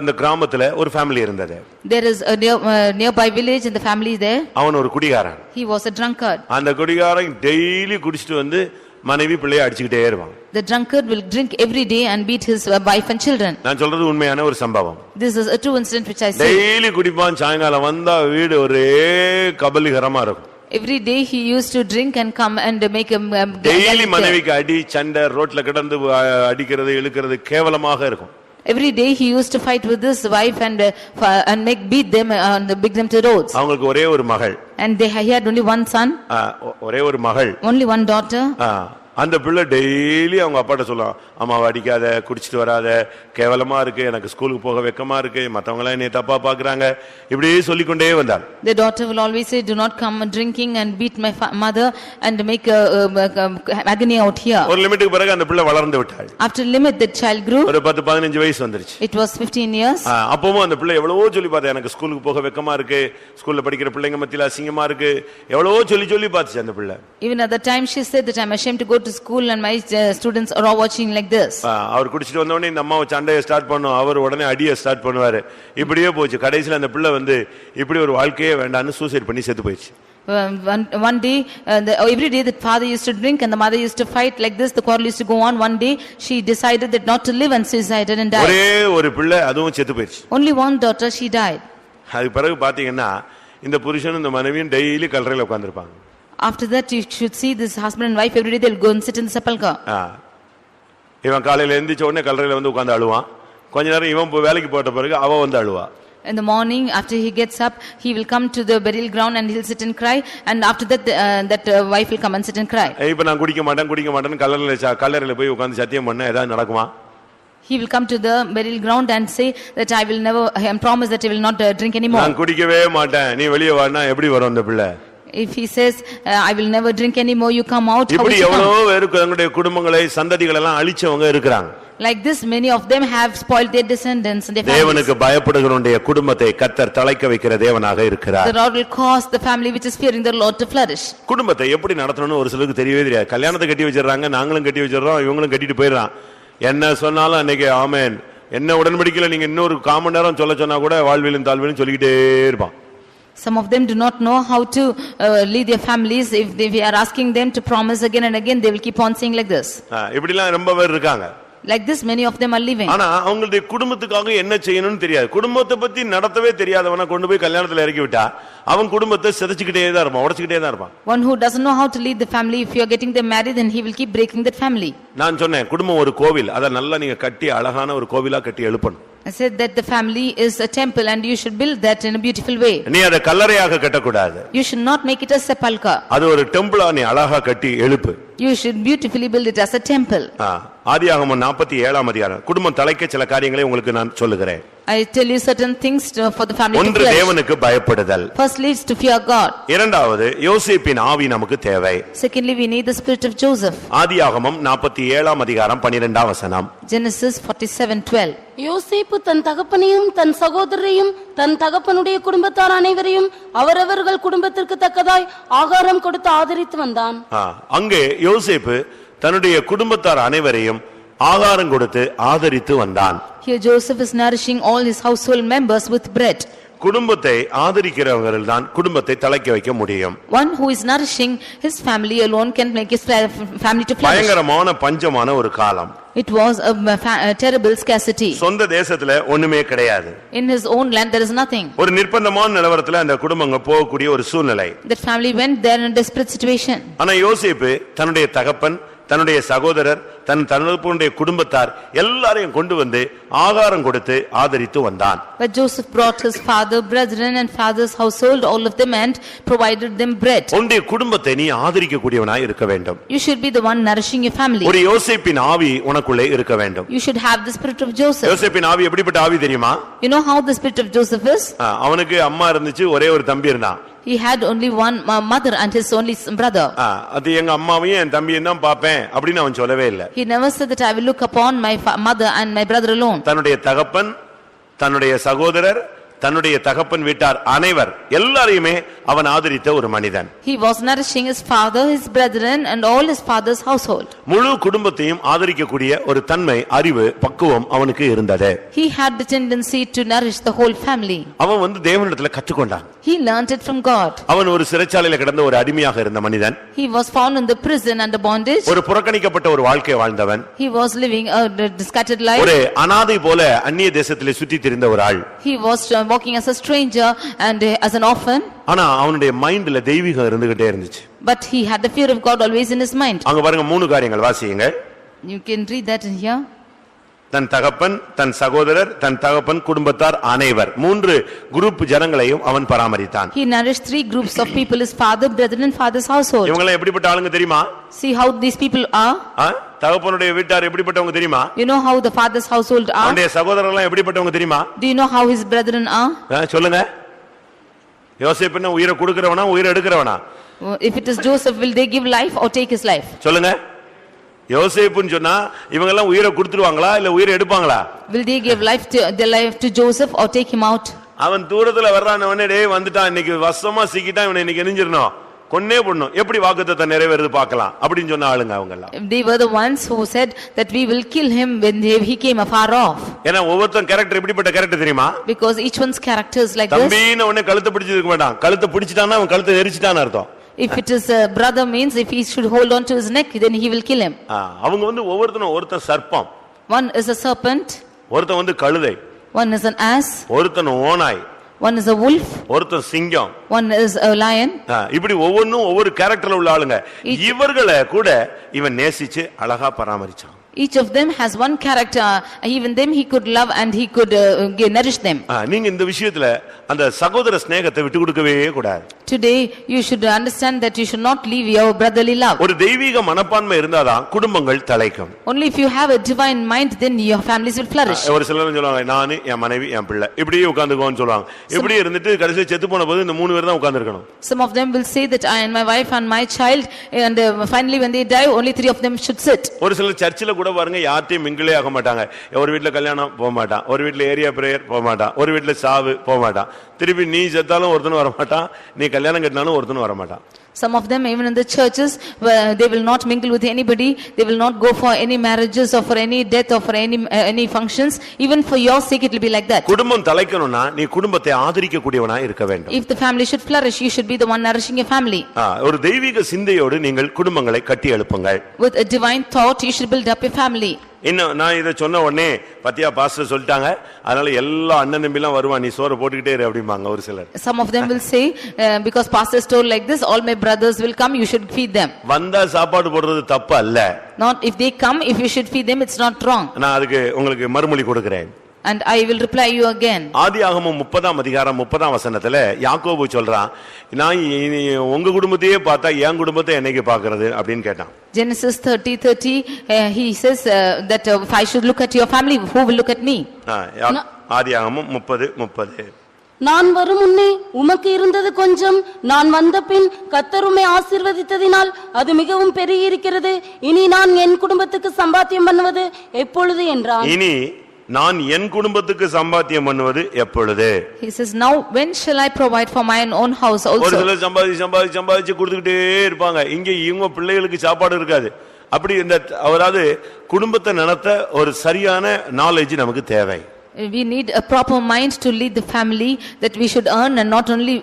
அந்த கிராமத்துல ஒரு ஃபேமிலி இருந்தது. There is a nearby village and the family is there. அவன் ஒரு குடிகாரன். He was a drunkard. அந்த குடிகாரன் டெய்லி குடிச்சிட்டு வந்து மனைவி பிள்ளையை அடிச்சிட்டே இருப்பான். The drunkard will drink every day and beat his wife and children. நான் சொல்றது உண்மையான ஒரு சம்பவம். This is a true incident which I say. Daily குடிப்பான், சாயங்காலம் வந்தா வீடு ஒரே கபலீகரமா இருக்கும். Every day he used to drink and come and make a daily மனைவிக்கு அடி சண்டை, ரோட்ல கிடந்து அடிக்கிறது இழுக்கிறது கேவலமாக இருக்கும். Every day he used to fight with his wife and beat them and beat them to roads. அவங்களுக்கு ஒரே ஒரு மகள். And they had only one son. ஒரே ஒரு மகள். Only one daughter. அந்த பிள்ளை டெய்லி அவங்க அப்பாட்ட சொல்லுவான், அம்மாவை அடிக்காத, குடிச்சிட்டு வராத, கேவலமா இருக்கு, எனக்கு ஸ்கூலுக்கு போக வெக்கமா இருக்கு, மத்தவங்க எல்லாம் என்னை தப்பா பாக்குறாங்க, இப்படியே சொல்லிக்கொண்டே வந்தாள். The daughter will always say, do not come drinking and beat my mother and make agony out here. ஒரு லிமிட்டுக்கு பிறகு அந்த பிள்ளை வளர்ந்து விட்டாள். After limit the child grew. ஒரு 10-15 வயசு வந்துருச்சு. It was 15 years. அப்பவும் அந்த பிள்ளை எவ்வளவோ சொல்லி பார்த்தா, எனக்கு ஸ்கூலுக்கு போக வெக்கமா இருக்கு, ஸ்கூல்ல படிக்கிற பிள்ளைங்க மத்தியில அசிங்கமா இருக்கு, எவ்வளவோ சொல்லி பார்த்துச்சு அந்த பிள்ளை. Even at the time she said that I am ashamed to go to school and my students are all watching like this. அவர் குடிச்சிட்டு வந்த உடனே இந்த அம்மாவை சண்டையை ஸ்டார்ட் பண்ணும், அவர் உடனே அடியை ஸ்டார்ட் பண்ணுவாரு, இப்படியே போச்சு. கடைசியில் அந்த பிள்ளை வந்து இப்படி ஒரு வாழ்க்கையே வேண்டாம்னு சூசைட் பண்ணி செத்து போயிடுச்சு. One day every day the father used to drink and the mother used to fight like this, the quarrel used to go on. One day she decided that not to live and suicided and died. ஒரே ஒரு பிள்ளை, அதுவும் செத்து போயிடுச்சு. Only one daughter, she died. அதுக்கு பிறகு பாத்தீங்கன்னா இந்த புருஷனும் இந்த மனைவியும் daily கல்லறையில உட்கார்ந்திருப்பாங்க. After that you should see this husband and wife every day they'll go and sit in the sepulchre. இவன் காலையில எந்திரிச்ச உடனே கல்லறையில வந்து உட்கார்ந்து அழுவான். கொஞ்ச நேரம் இவன் வேலைக்கு போட்ட பிறகு அவ வந்து அழுவா. In the morning, after he gets up, he will come to the burial ground and he'll sit and cry. And after that, wife will come and sit and cry. இப்ப நான் குடிக்க மாட்டேன்னு கல்லறையில போய் உட்கார்ந்து சத்தியம் பண்ண ஏதாவது நடக்குமா? He will come to the burial ground and say that I will never, and promise that he will not drink anymore. நான் குடிக்கவே மாட்டேன், நீ வெளியே வான்னா எப்படி வரும் அந்த பிள்ளை? If he says, I will never drink anymore, you come out. இப்படி எவ்வளவோ பேருக்கு தங்களுடைய குடும்பங்களை சந்ததிகள் எல்லாம் அழிச்சவங்க இருக்கிறாங்க. Like this, many of them have spoiled their descendants and their families. தேவனுக்கு பயப்படுகிறவனுடைய குடும்பத்தை கர்த்தர் தழைக்க வைக்கிற தேவனாக இருக்கிறார். The Lord will cause the family which is fearing the Lord to flourish. குடும்பத்தை எப்படி நடத்தணும்னு ஒரு சிலருக்கு தெரியவே தெரியாது. கல்யாணத்தை கட்டி வச்சிடறாங்க, நாங்களும் கட்டி வச்சிடறோம், இவங்களும் கட்டிட்டு போயிடறான். என்ன சொன்னாலும் அன்னைக்கு ஆமென், என்ன உடன்படிக்கையில நீங்க இன்னொரு காமன் நேரம் சொல்ல சொன்னா கூட வாழ்விலும் தாழ்விலும் சொல்லிக்கிட்டே இருப்பான். Some of them do not know how to lead their families. If we are asking them to promise again and again, they will keep on saying like this. இப்படிலாம் ரொம்ப பேர் இருக்காங்க. Like this, many of them are living. ஆனா அவங்களுடைய குடும்பத்துக்காக என்ன செய்யணும்னு தெரியாது. குடும்பத்தை பத்தி நடத்தவே தெரியாதவனை கொண்டு போய் கல்யாணத்துல இறக்கி விட்டா அவன் குடும்பத்தை சிதைச்சுக்கிட்டே தான் இருப்பான், உடைச்சுக்கிட்டே தான் இருப்பான். One who doesn't know how to lead the family, if you are getting them married, then he will keep breaking that family. நான் சொன்னேன் குடும்பம் ஒரு கோவில், அத நல்லா நீங்க கட்டி அழகான ஒரு கோவிலா கட்டி எழுப்பணும். I said that the family is a temple and you should build that in a beautiful way. நீ அத கல்லறையாக கட்டக்கூடாது. You should not make it a sepulcher. அது ஒரு டெம்பிளா நீ அழகா கட்டி எழுப்பு. You should beautifully build it as a temple. ஆதியாகமம் 47ஆம் அதிகாரம். குடும்பம் தலைக்க சில காரியங்களை உங்களுக்கு நான் சொல்லுகிறேன். I tell you certain things for the family to ஒன்று flourish. தேவனுக்கு பயப்படுதல். First leads to fear God. இரண்டாவது யோசேப்பின் ஆவி நமக்கு தேவை. Secondly, we need the spirit of Joseph. ஆதியாகமம் 47ஆம் அதிகாரம் 12ஆம் வசனம். Genesis 47:12. யோசேப்பு தன் தகப்பனையும் தன் சகோதரரையும் தன் தகப்பனுடைய குடும்பத்தார் அனைவரையும் அவரவர்கள் குடும்பத்திற்கு தக்கதாய் ஆகாரம் கொடுத்து ஆதரித்து வந்தான். அங்கே யோசேப்பு தன்னுடைய குடும்பத்தார் அனைவரையும் ஆகாரம் கொடுத்து ஆதரித்து வந்தான். Here Joseph is nourishing all his household members with bread. குடும்பத்தை ஆதரிக்கிறவர்கள் தான் குடும்பத்தை தலைக்க வைக்க முடியும். One who is nourishing his family alone can make his family to flourish. பயங்கரமான பஞ்சமான ஒரு காலம். It was a terrible scarcity. சொந்த தேசத்துல ஒண்ணுமே கிடையாது. In his own land there is nothing. ஒரு நிர்பந்தமான நிலவரத்துல அந்த குடும்பங்க போகக்கூடிய ஒரு சூழ்நிலை. That family went there in a desperate situation. ஆனா யோசேப்பு தன்னுடைய தகப்பன், தன்னுடைய சகோதரர், தன் தன்னுடைய குடும்பத்தார் எல்லாரையும் கொண்டு வந்து ஆகாரம் கொடுத்து ஆதரித்து வந்தான். But Joseph brought his father, brethren and father's household, all of them, and provided them bread. உன்னுடைய குடும்பத்தை நீ ஆதரிக்க கூடியவனாய் இருக்க வேண்டும். You should be the one nourishing your family. ஒரு யோசேப்பின் ஆவி உனக்குள்ளே இருக்க வேண்டும். You should have the spirit of Joseph. யோசேப்பின் ஆவி எப்படிப்பட்ட ஆவி தெரியுமா? You know how the spirit of Joseph is? அவனுக்கு அம்மா இருந்துச்சு, ஒரே ஒரு தம்பி இருந்தான். He had only one mother and his only brother. அது எங்க அம்மாவையும் என் தம்பியையும் தான் பாப்பேன் அப்படின்னு அவன் சொல்லவே இல்லை. He never said that I will look upon my mother and my brother alone. தன்னுடைய தகப்பன், தன்னுடைய சகோதரர், தன்னுடைய தகப்பன் வீட்டார் அனைவர் எல்லாரையுமே அவன் ஆதரித்த ஒரு மனிதன். He was nourishing his father, his brethren and all his father's household. முழு குடும்பத்தையும் ஆதரிக்கக்கூடிய ஒரு தன்மை, அறிவு, பக்குவம் அவனுக்கு இருந்தது. He had the tendency to nourish the whole family. அவன் வந்து தேவனிடத்தில் கற்றுக்கொண்டான். He learned it from God. அவன் ஒரு சிறைச்சாலையில கிடந்த ஒரு அடிமையாக இருந்த மனிதன். He was found in the prison under bondage. ஒரு புறக்கணிக்கப்பட்ட ஒரு வாழ்க்கை வாழ்ந்தவன். He was living a scattered life. ஒரு அனாதை போல அந்நிய தேசத்திலே சுற்றி திரிந்த ஒரு ஆள். He was walking as a stranger and as an orphan. ஆனா அவனுடைய மைண்ட்ல தெய்வீகம் இருந்துகிட்டே இருந்துச்சு. But he had the fear of God always in his mind. அங்க பாருங்க 3 காரியங்கள் வாசியுங்க. You can read that in here. தன் தகப்பன், தன் சகோதரர், தன் தகப்பன் குடும்பத்தார் அனைவர் 3 குரூப் ஜனங்களையும் அவன் பராமரித்தான். He nourished 3 groups of people, his father, brethren and father's household. இவங்க எல்லாம் எப்படிப்பட்ட ஆளுங்க தெரியுமா? See how these people are. தகப்பனுடைய வீட்டார் எப்படிப்பட்டவங்க தெரியுமா? You know how the father's household are. அவனுடைய சகோதரர்கள் எல்லாம் எப்படிப்பட்டவங்க தெரியுமா? Do you know how his brethren are? சொல்லுங்க. யோசேப்புன்னா உயிரை கொடுக்கிறவனா உயிரை எடுக்கிறவனா? If it is Joseph, will they give life or take his life? சொல்லுங்க. யோசேப்புன்னு சொன்னா இவங்க எல்லாம் உயிரை கொடுத்துருவாங்களா இல்ல உயிரை எடுப்பாங்களா? Will they give life to Joseph or take him out? அவன் தூரத்துல வர்றானவனே டேய் வந்துட்டான், இன்னைக்கு வசமா சிக்கிட்டான், இவனை இன்னைக்கு எரிஞ்சிரணும், கொன்னே போடணும், எப்படி வாக்குத்தத்தத்தை நிறைவேறுது பார்க்கலாம் அப்படின்னு சொன்ன ஆளுங்க அவங்க எல்லாம். They were the ones who said that we will kill him when he came afar off. ஏன்னா ஒவ்வொருத்தன் கேரக்டர் எப்படிப்பட்ட கேரக்டர் தெரியுமா? Because each one's character is like this. தம்பின உடனே கழுத்தை பிடிச்சிருக்க மாட்டான், கழுத்தை பிடிச்சிட்டான்னா அவன் கழுத்தை எரிச்சிட்டான்னு அர்த்தம். If it is a brother means if he should hold on to his neck then he will kill him. அவங்க வந்து ஒவ்வொருத்தனும் ஒருத்தன் சர்ப்பம். One is a serpent. ஒருத்தன் வந்து கழுதை. One is an ass. ஒருத்தன் ஓநாய். One is a wolf. ஒருத்தன் சிங்கம். One is a lion. இப்படி ஒவ்வொன்னும் ஒவ்வொரு கேரக்டர்ல உள்ள ஆளுங்க. இவர்களை கூட இவன் நேசிச்சு அழகா பராமரிச்சான். Each of them has one character, even them he could love and he could nourish them. நீங்க இந்த விஷயத்துல அந்த சகோதர ஸ்நேகத்தை விட்டு கொடுக்கவே கூடாது. Today you should understand that you should not leave your brotherly love. ஒரு தெய்வீக மனப்பான்மை இருந்தாதான் குடும்பங்கள் தழைக்கும். Only if you have a divine mind, then your families will flourish. ஒரு சிலர் சொல்லுவாங்க நானு என் மனைவி என் பிள்ளை இப்படியே உட்கார்ந்துக்குவோம்னு சொல்லுவாங்க. இப்படி இருந்துட்டு கடைசியா செத்து போன போது இந்த மூணு பேர் தான் உட்கார்ந்திருக்கணும். Some of them will say that I and my wife and my child, and finally when they die only three of them should sit. ஒரு சிலர் சர்ச்சில் கூட பாருங்க யார்ட்டையும் மிங்கிளே ஆக மாட்டாங்க. ஒரு வீட்டுல கல்யாணம் போக மாட்டான், ஒரு வீட்டுல ஏரியா பிரேயர் போக மாட்டான், ஒரு வீட்டுல சாவு போக மாட்டான். திருப்பி நீ செத்தாலும் ஒருத்தனும் வர மாட்டான், நீ கல்யாணம் கட்டினாலும் ஒருத்தனும் வர மாட்டான். Some of them even in the churches they will not mingle with anybody, they will not go for any marriages or for any death or for any functions. Even for your sake it will be like that. குடும்பம் தலைக்கணும்னா நீ குடும்பத்தை ஆதரிக்க கூடியவனா இருக்க வேண்டும். If the family should flourish, you should be the one nourishing your family. ஒரு தெய்வீக சிந்தையோடு நீங்கள் குடும்பங்களை கட்டி எழுப்புங்கள். With a divine thought you should build up your family. இன்னும் நான் இதை சொன்ன உடனே பத்தியா பாஸ்டர் சொல்லிட்டாங்க, அதனால எல்லா அண்ணன் தம்பி எல்லாம் வருவான், நீ சோற போட்டுக்கிட்டே இரு அப்படிம்பாங்க ஒரு சிலர். Some of them will say because pastor told like this, all my brothers will come, you should feed them. வந்தா சாப்பாடு போடுறது தப்பு அல்ல. Not if they come, if you should feed them, it's not wrong. நான் அதுக்கு உங்களுக்கு மறுமொழி கொடுக்கிறேன். And I will reply you again. ஆதியாகமம் 30ஆம் அதிகாரம் 30ஆம் வசனத்துல யாக்கோபு சொல்றான், நான் உங்க குடும்பத்தையே பார்த்தா என் குடும்பத்தை என்னைக்கு பார்க்கிறது அப்படின்னு கேட்டான். Genesis 30:30 he says that if I should look at your family, who will look at me? ஆதியாகமம் 30:30. நான் வரும் முன்னே உமக்கு இருந்தது கொஞ்சம், நான் வந்த பின் கர்த்தர் உம்மை ஆசீர்வதித்ததினால் அது மிகவும் பெருகியிருக்கிறது. இனி நான் என் குடும்பத்துக்கு சம்பாத்தியம் பண்ணுவது எப்பொழுது என்றான். இனி நான் என் குடும்பத்துக்கு சம்பாத்தியம் பண்ணுவது எப்பொழுது? He says, now when shall I provide for my own house also? ஒரு சிலர் சம்பாதிச்சு கொடுத்துக்கிட்டே இருப்பாங்க, இங்க இவங்க பிள்ளைகளுக்கு சாப்பாடு இருக்காது. அப்படி இந்த அதாவது குடும்பத்தை நடத்த ஒரு சரியான நாலேஜ் நமக்கு தேவை. We need a proper mind to lead the family, that we should earn and not only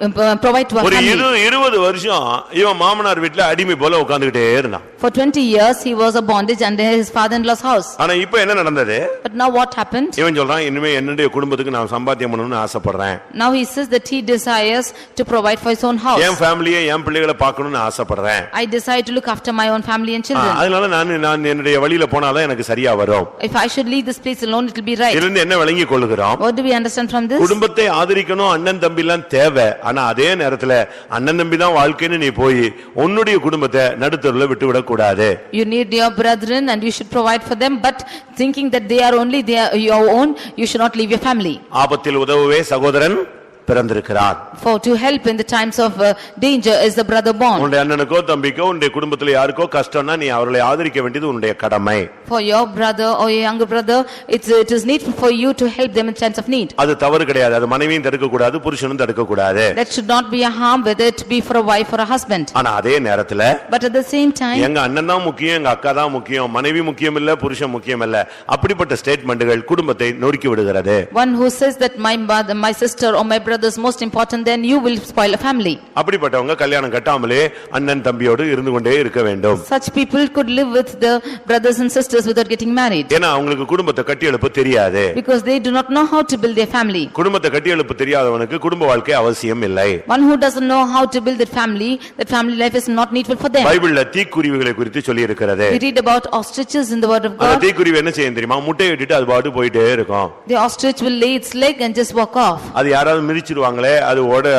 provide to our family. ஒரு 20 வருஷம் இவன் மாமனார் வீட்ல அடிமை போல உட்கார்ந்துட்டே இருந்தான். For 20 years he was a bondage under his father-in-law's house. ஆனா இப்போ என்ன நடந்தது? But now what happened? இவன் சொல்றான், இனிமே என்னுடைய குடும்பத்துக்கு நான் சம்பாத்தியம் பண்ணணும்னு ஆசைப்படுறேன். Now he says that he desires to provide for his own house. என் ஃபேமிலியை என் பிள்ளைகளை பார்க்கணும்னு ஆசைப்படுறேன். I desire to look after my own family and children. அதனால நான் என்னுடைய வழியில போனாதான் எனக்கு சரியா வரும். If I should leave this place alone, it will be right. இருந்து என்ன விளங்கி கொள்கிறோம்? What do we understand from this? குடும்பத்தை ஆதரிக்கணும், அண்ணன் தம்பி எல்லாம் தேவை. ஆனா அதே நேரத்துல அண்ணன் தம்பி தான் வாழ்க்கைன்னு நீ போய் உன்னுடைய குடும்பத்தை நடுத்தருல விட்டு விட கூடாது. You need your brethren and you should provide for them, but thinking that they are only your own, you should not leave your family. ஆபத்தில் உதவவே சகோதரன் பிறந்திருக்கிறார். For to help in the times of danger is the brother born. உன்னுடைய அண்ணனுக்கோ தம்பிக்கோ உன்னுடைய குடும்பத்துல யாருக்கோ கஷ்டம்னா நீ அவர்களை ஆதரிக்க வேண்டியது உன்னுடைய கடமை. For your brother or your younger brother, it is needful for you to help them in times of need. அது தவறு கிடையாது. அது மனைவியும் தடுக்க கூடாது, புருஷனும் தடுக்க கூடாது. That should not be a harm, whether it be for a wife or a husband. ஆனா அதே நேரத்துல But at the same time, எங்க அண்ணன் தான் முக்கியம், எங்க அக்கா தான் முக்கியம், மனைவி முக்கியம் இல்ல, புருஷன் முக்கியம் இல்ல, அப்படிப்பட்ட ஸ்டேட்மென்ட்கள் குடும்பத்தை நொறுக்கி விடுகிறது. one who says that my mother, my sister or my brother is most important, then you will spoil a family. அப்படிப்பட்டவங்க கல்யாணம் கட்டாமலே அண்ணன் தம்பியோடு இருந்து கொண்டே இருக்க வேண்டும். Such people could live with the brothers and sisters without getting married. ஏன்னா அவங்களுக்கு குடும்பத்தை கட்டி எழுப்ப தெரியாது. Because they do not know how to build their family. குடும்பத்தை கட்டி எழுப்ப தெரியாதவனுக்கு குடும்ப வாழ்க்கை அவசியம் இல்லை. One who doesn't know how to build that family life is not needful for them. பைபிள்ல தீக்குருவிகளை குறித்து சொல்லி இருக்கிறது. We read about ostriches in the word of God. அந்த தீக்குருவி என்ன செய்யும் தெரியுமா? முட்டை இட்டுட்டு அது பாட்டு போயிட்டே இருக்கும். The ostrich will lay its leg and just walk off. அது யாராவது மிதிச்சிடுவாங்களே,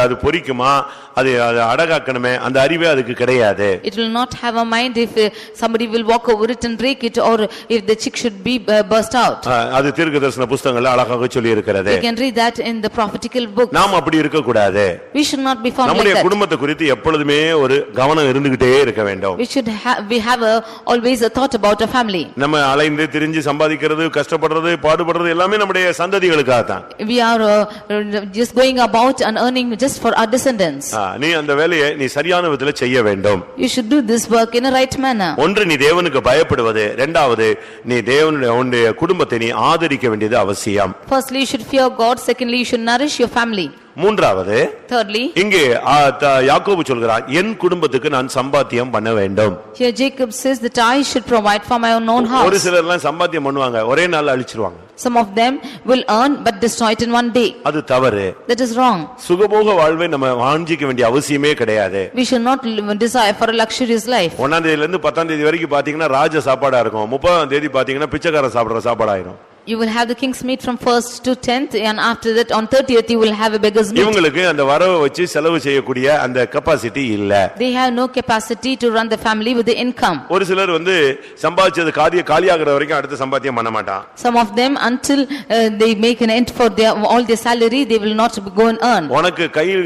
அது பொரிக்குமா, அது அடகாக்கணுமே, அந்த அறிவே அதுக்கு கிடையாது. It will not have a mind if somebody will walk over it and break it, or if the chick should be burst out. அது தீர்க்கதரிசன புத்தகங்கள்ல அழகாக சொல்லி இருக்கிறது. We can read that in the prophetical book. நாம் அப்படி இருக்க கூடாது. We should not be found like நம்முடைய that. குடும்பத்தை குறித்து எப்பொழுதுமே ஒரு கவனம் இருந்துகிட்டே இருக்க வேண்டும். We have always a thought about a family. நம்ம அலைந்து திரிஞ்சு சம்பாதிக்கிறது, கஷ்டப்படுறது, பாடுபடுறது எல்லாமே நம்முடைய சந்ததிகளுக்காக தான். We are just going about and earning just for our descendants. நீ அந்த வேலையை நீ சரியான விதத்துல செய்ய வேண்டும். You should do this work in a right manner. ஒன்று நீ தேவனுக்கு பயப்படுவது, இரண்டாவது நீ தேவனுடைய குடும்பத்தை நீ ஆதரிக்க வேண்டியது அவசியம். Firstly, you should fear God. Secondly, you should nourish your family. மூன்றாவது Thirdly, இங்கே யாக்கோபு சொல்கிறான் என் குடும்பத்துக்கு நான் சம்பாத்தியம் பண்ண வேண்டும். here Jacob says that I should provide for my own ஒரு house. சிலர் எல்லாம் சம்பாத்தியம் பண்ணுவாங்க ஒரே நாள்ல அழிச்சிருவாங்க. Some of them will earn but destroy it in one day. அது தவறு. That is wrong. சுகபோக வாழ்வை நம்ம வாஞ்சிக்க வேண்டிய அவசியமே கிடையாது. We should not desire for a luxurious life. 1ஆம் தேதியில இருந்து 10ஆம் தேதி வரைக்கும் பாத்தீங்கன்னா ராஜ சாப்பாடா இருக்கும். 30ஆம் தேதி பாத்தீங்கன்னா பிச்சைக்கார சாப்பிடுற சாப்பாடாயிரும். You will have the king's meat from 1st to 10th and after that on 30th you will have a beggar's meat. இவங்களுக்கு அந்த வரவை வச்சு செலவு செய்யக்கூடிய அந்த கெபாசிட்டி இல்ல. They have no capacity to run the family with the income. ஒரு சிலர் வந்து சம்பாதிச்சது காலியாகிற வரைக்கும் அடுத்த சம்பாத்தியம் பண்ண மாட்டான். Some of them until they make an end for their all their salary they will not go and earn. உனக்கு கையில்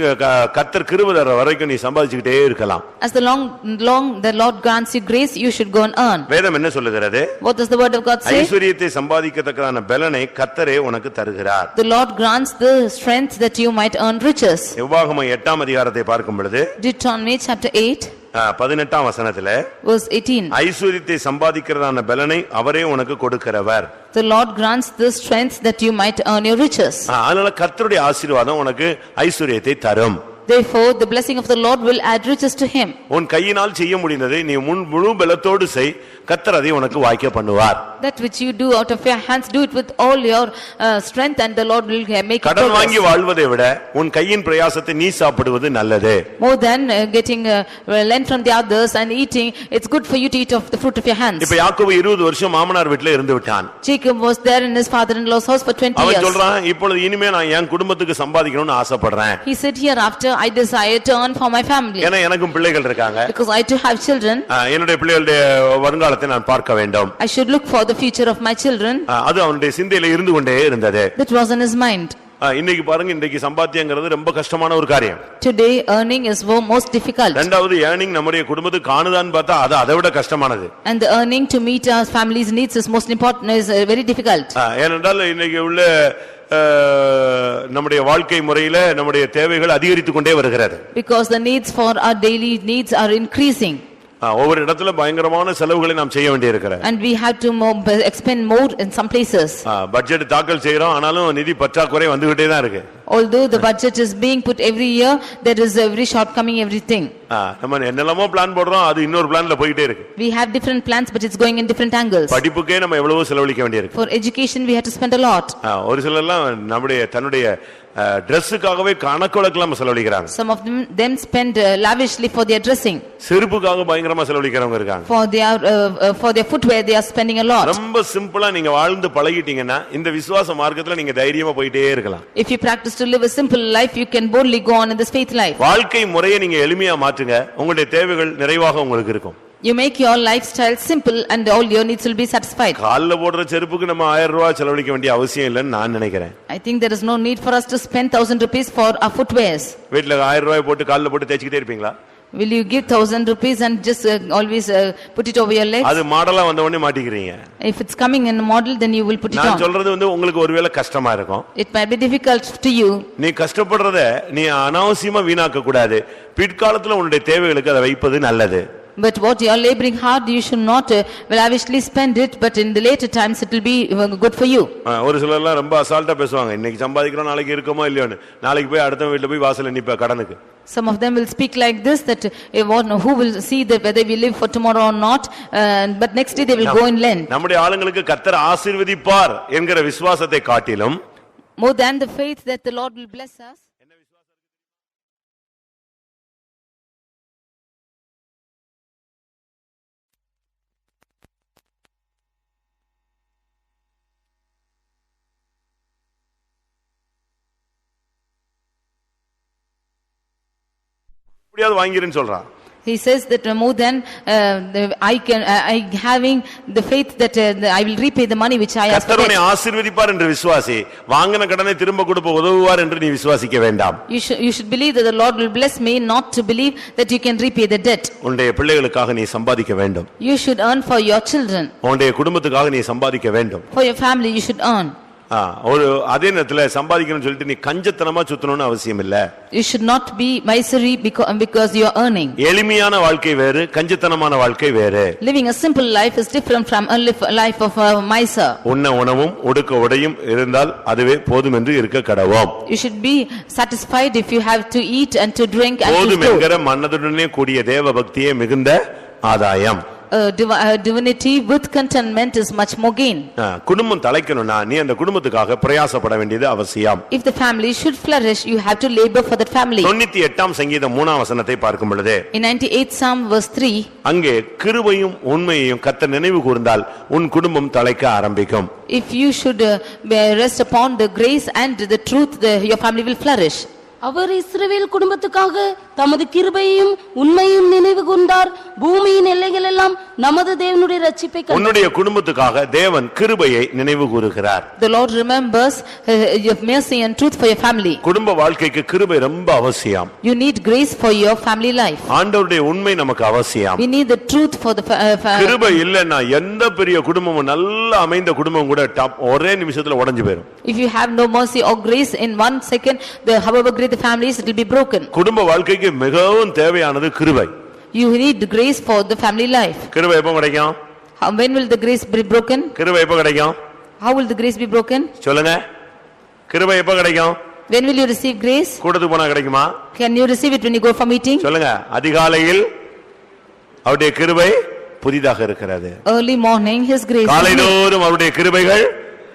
கர்த்தர் கிருபை தர வரைக்கும் நீ சம்பாதிச்சிட்டே இருக்கலாம். As the long the Lord grants you grace you should go and earn. வேதம் என்ன சொல்லுகிறது? What does the word of God say? ஐஸ்வரியத்தை சம்பாதிக்கத்தக்க பலனை கர்த்தரே உனக்கு தருகிறார். The Lord grants the strength that you might earn riches. உபாகமம் 8ஆம் அதிகாரத்தை பார்க்கும் பொழுது Deuteronomy chapter 8 18ஆம் வசனத்திலே verse 18 ஐஸ்வரியத்தை சம்பாதிக்கிறதான பலனை அவரே உனக்கு கொடுக்கிறவர். The Lord grants the strength that you might earn your riches. அதனால கர்த்தருடைய ஆசீர்வாதம் உனக்கு ஐஸ்வரியத்தை தரும். Therefore the blessing of the Lord will add riches to him. உன் கையினால் செய்ய முடிந்ததை நீ முழு பலத்தோடு செய் கர்த்தர் அதை உனக்கு வாய்க்க பண்ணுவார். That which you do out of your hands do it with all your strength and the Lord will make it கடன் வாங்கி வாழ்வதை விட உன் கையின் பிரயாசத்தை நீ சாப்பிடுவது நல்லது. More than getting lent from the others and eating it's good for you to eat of the fruit of your hands. இப்ப யாக்கோபு 20 வருஷம் மாமனார் வீட்ல இருந்து விட்டான். Jacob was there in his father-in-law's house for 20 அவன் years. சொல்றான் இப்பொழுது இனிமே நான் என் குடும்பத்துக்கு சம்பாதிக்கணும்னு ஆசைப்படுறேன். He said hereafter I desire to earn for my family. ஏன்னா எனக்கும் பிள்ளைகள் இருக்காங்க. Because I too have children. என்னுடைய பிள்ளைகளுடைய வருங்காலத்தை நான் பார்க்க வேண்டும். I should look for the future of my children. அது அவனுடைய சிந்தையில இருந்து கொண்டே இருந்தது. That was in his mind. இன்னைக்கு பாருங்க இன்னைக்கு சம்பாத்தியங்கிறது ரொம்ப கஷ்டமான ஒரு காரியம். Today earning is most difficult. இரண்டாவது ஏர்னிங் நம்முடைய குடும்பத்துக்கு காணுதான்னு பார்த்தா அது அதைவிட கஷ்டமானது. And the earning to meet our family's needs is most important is very difficult. ஏனென்றால் இன்னைக்கு உள்ள நம்முடைய வாழ்க்கை முறையில நம்முடைய தேவைகள் அதிகரித்துக் கொண்டே வருகிறது. Because the needs for our daily needs are increasing. ஒவ்வொரு இடத்துல பயங்கரமான செலவுகளை நாம் செய்ய வேண்டியிருக்கிறது. And we have to expend more in some places. Budget தாக்கல் செய்றோம் ஆனாலும் நிதி பற்றாக்குறை வந்துகிட்டே தான் இருக்கு. Although the budget is being put every year there is every shortcoming everything. நம்ம என்னெல்லாமோ பிளான் போடுறோம் அது இன்னொரு பிளான்ல போயிட்டே இருக்கு. We have different plans but it's going in different angles. படிப்புக்கே நம்ம எவ்வளவு செலவழிக்க வேண்டியிருக்கு. For education we have to spend a lot. ஒரு சிலர்லாம் தன்னுடைய Dressக்காகவே கணக்கொலக்கலாம் செலவழிக்கிறாங்க. Some of them spend lavishly for their dressing. செருப்புக்காக பயங்கரமா செலவழிக்கிறவங்க இருக்காங்க. For their footwear they are spending a lot. ரொம்ப சிம்பிளா நீங்க வாழ்ந்து பழகிட்டீங்கன்னா இந்த விசுவாச மார்க்கத்துல நீங்க தைரியமா போயிட்டே இருக்கலாம். If you practice to live a simple life you can boldly go on in this faith life. வாழ்க்கை முறையை நீங்க எளிமையா மாற்றுங்க. உங்களுடைய தேவைகள் நிறைவாக உங்களுக்கு இருக்கும். You make your lifestyle simple and all your needs will be satisfied. கால்ல போடுற செருப்புக்கு நம்ம 1000 ரூபாய் செலவழிக்க வேண்டிய அவசியம் இல்லன்னு நான் நினைக்கிறேன். I think there is no need for us to spend 1000 rupees for our footwears. வீட்ல 1000 ரூபாய் போட்டு கால்ல போட்டு தேய்ச்சிட்டே இருப்பீங்களா? Will you give 1000 rupees and just always put it over your legs? அது மாடலா வந்த உடனே மாட்டிக்கிறீங்க. If it's coming in a model then you will put it on. நான் சொல்றது உங்களுக்கு ஒருவேளை கஷ்டமா இருக்கும். It might be difficult to you. நீ கஷ்டப்படுறத நீ அனாவசியமா வீணாக்க கூடாது. பிற்காலத்துல உன்னுடைய தேவைகளுக்கு அதை வைப்பது நல்லது. But what you are laboring hard you should not lavishly spend it but in the later times it will be good for you. ஒரு சிலர்லாம் ரொம்ப அசால்ட்டா பேசுவாங்க. இன்னைக்கு சம்பாதிக்கிறோம் நாளைக்கு இருக்குமோ இல்லையோன்னு. நாளைக்கு போய் அடுத்த வீட்ல போய் வாசல்ல நிப்ப கடனுக்கு. Some of them will speak like this that who will see that whether we live for tomorrow or not but next day they will go and lend. நம்முடைய ஆளுங்களுக்கு கர்த்தர் ஆசீர்வதிப்பார் என்கிற விசுவாசத்தை காட்டிலும் more than the faith that the Lord will bless us. எப்படியாவது வாங்கிருன்னு சொல்றான். He says that more than I having the faith that I will repay the money which I ask for. கர்த்தர் உன்னை ஆசீர்வதிப்பார் என்று விசுவாசி. வாங்கின கடனை திரும்ப கொடுக்க உதவுவார் என்று நீ விசுவாசிக்க வேண்டாம். You should believe that the Lord will bless me, not to believe that you can repay the debt. உன்னுடைய பிள்ளைகளுக்காக நீ சம்பாதிக்க வேண்டும். You should earn for your children. உன்னுடைய குடும்பத்துக்காக நீ சம்பாதிக்க வேண்டும். For your family you should earn. ஒரு அதே நேரத்துல சம்பாதிக்கணும்னு சொல்லிட்டு நீ கஞ்சத்தனமா சுத்தணும்னு அவசியம் இல்ல. You should not be miserly because you are earning. எளிமையான வாழ்க்கை வேறு, கஞ்சத்தனமான வாழ்க்கை வேறு. Living a simple life is different from a life of a miser. உண்ண உணவும் உடுக்க உடையும் இருந்தால் அதுவே போதும் என்று இருக்க கடவோம். You should be satisfied if you have to eat and to drink and to போதும் clothe. என்கிற மனதுடனே கூடிய தேவ பக்தியே மிகுந்த ஆதாயம். Divinity with contentment is much more gain. குடும்பம் தலைக்கணும்னா நீ அந்த குடும்பத்துக்காக பிரயாசப்பட வேண்டியது அவசியம். If the family should flourish, you have to labor for that family. 98ஆம் சங்கீதம் 3ஆம் வசனத்தை பார்க்கும் பொழுது In 98 Psalm verse 3, அங்கே கிருபையும் உண்மையையும் கர்த்தர் நினைவு கூர்ந்தால் உன் குடும்பம் தலைக்க ஆரம்பிக்கும். if you should rest upon the grace and the truth, your family will flourish. அவர் இஸ்ரவேல் குடும்பத்துக்காக தமது கிருபையையும் உண்மையும் நினைவு கூர்ந்தார். பூமியின் எல்லைகள் எல்லாம் நமது தேவனுடைய ரட்சிப்பை கண்டார். உன்னுடைய குடும்பத்துக்காக தேவன் கிருபையை நினைவு கூறுகிறார். The Lord remembers your mercy and truth for your family. குடும்ப வாழ்க்கைக்கு கிருபை ரொம்ப அவசியம். You need grace for your family life. ஆண்டவருடைய உண்மை நமக்கு அவசியம். We need the truth for the கிருபை இல்லன்னா எந்த பெரிய குடும்பமும் நல்ல அமைந்த குடும்பம் கூட ஒரே நிமிஷத்துல உடைஞ்சு போயிடும். If you have no mercy or grace in 1 second, however great the families, it will be broken. குடும்ப வாழ்க்கைக்கு மிகவும் தேவையானது கிருபை. You need grace for the family life. கிருபை எப்போ கிடைக்கும்? When will the grace be broken? கிருபை எப்போ கிடைக்கும்? How will the grace be broken? சொல்லுங்க. கிருபை எப்போ கிடைக்கும்? When will you receive grace? கூட்டத்துக்கு போனா கிடைக்குமா? Can you receive it when you go for meeting? சொல்லுங்க. அதிகாலையில் அவருடைய கிருபை புதிதாக இருக்கிறது. Early morning his grace. காலைதோறும் அவருடைய கிருபைகள்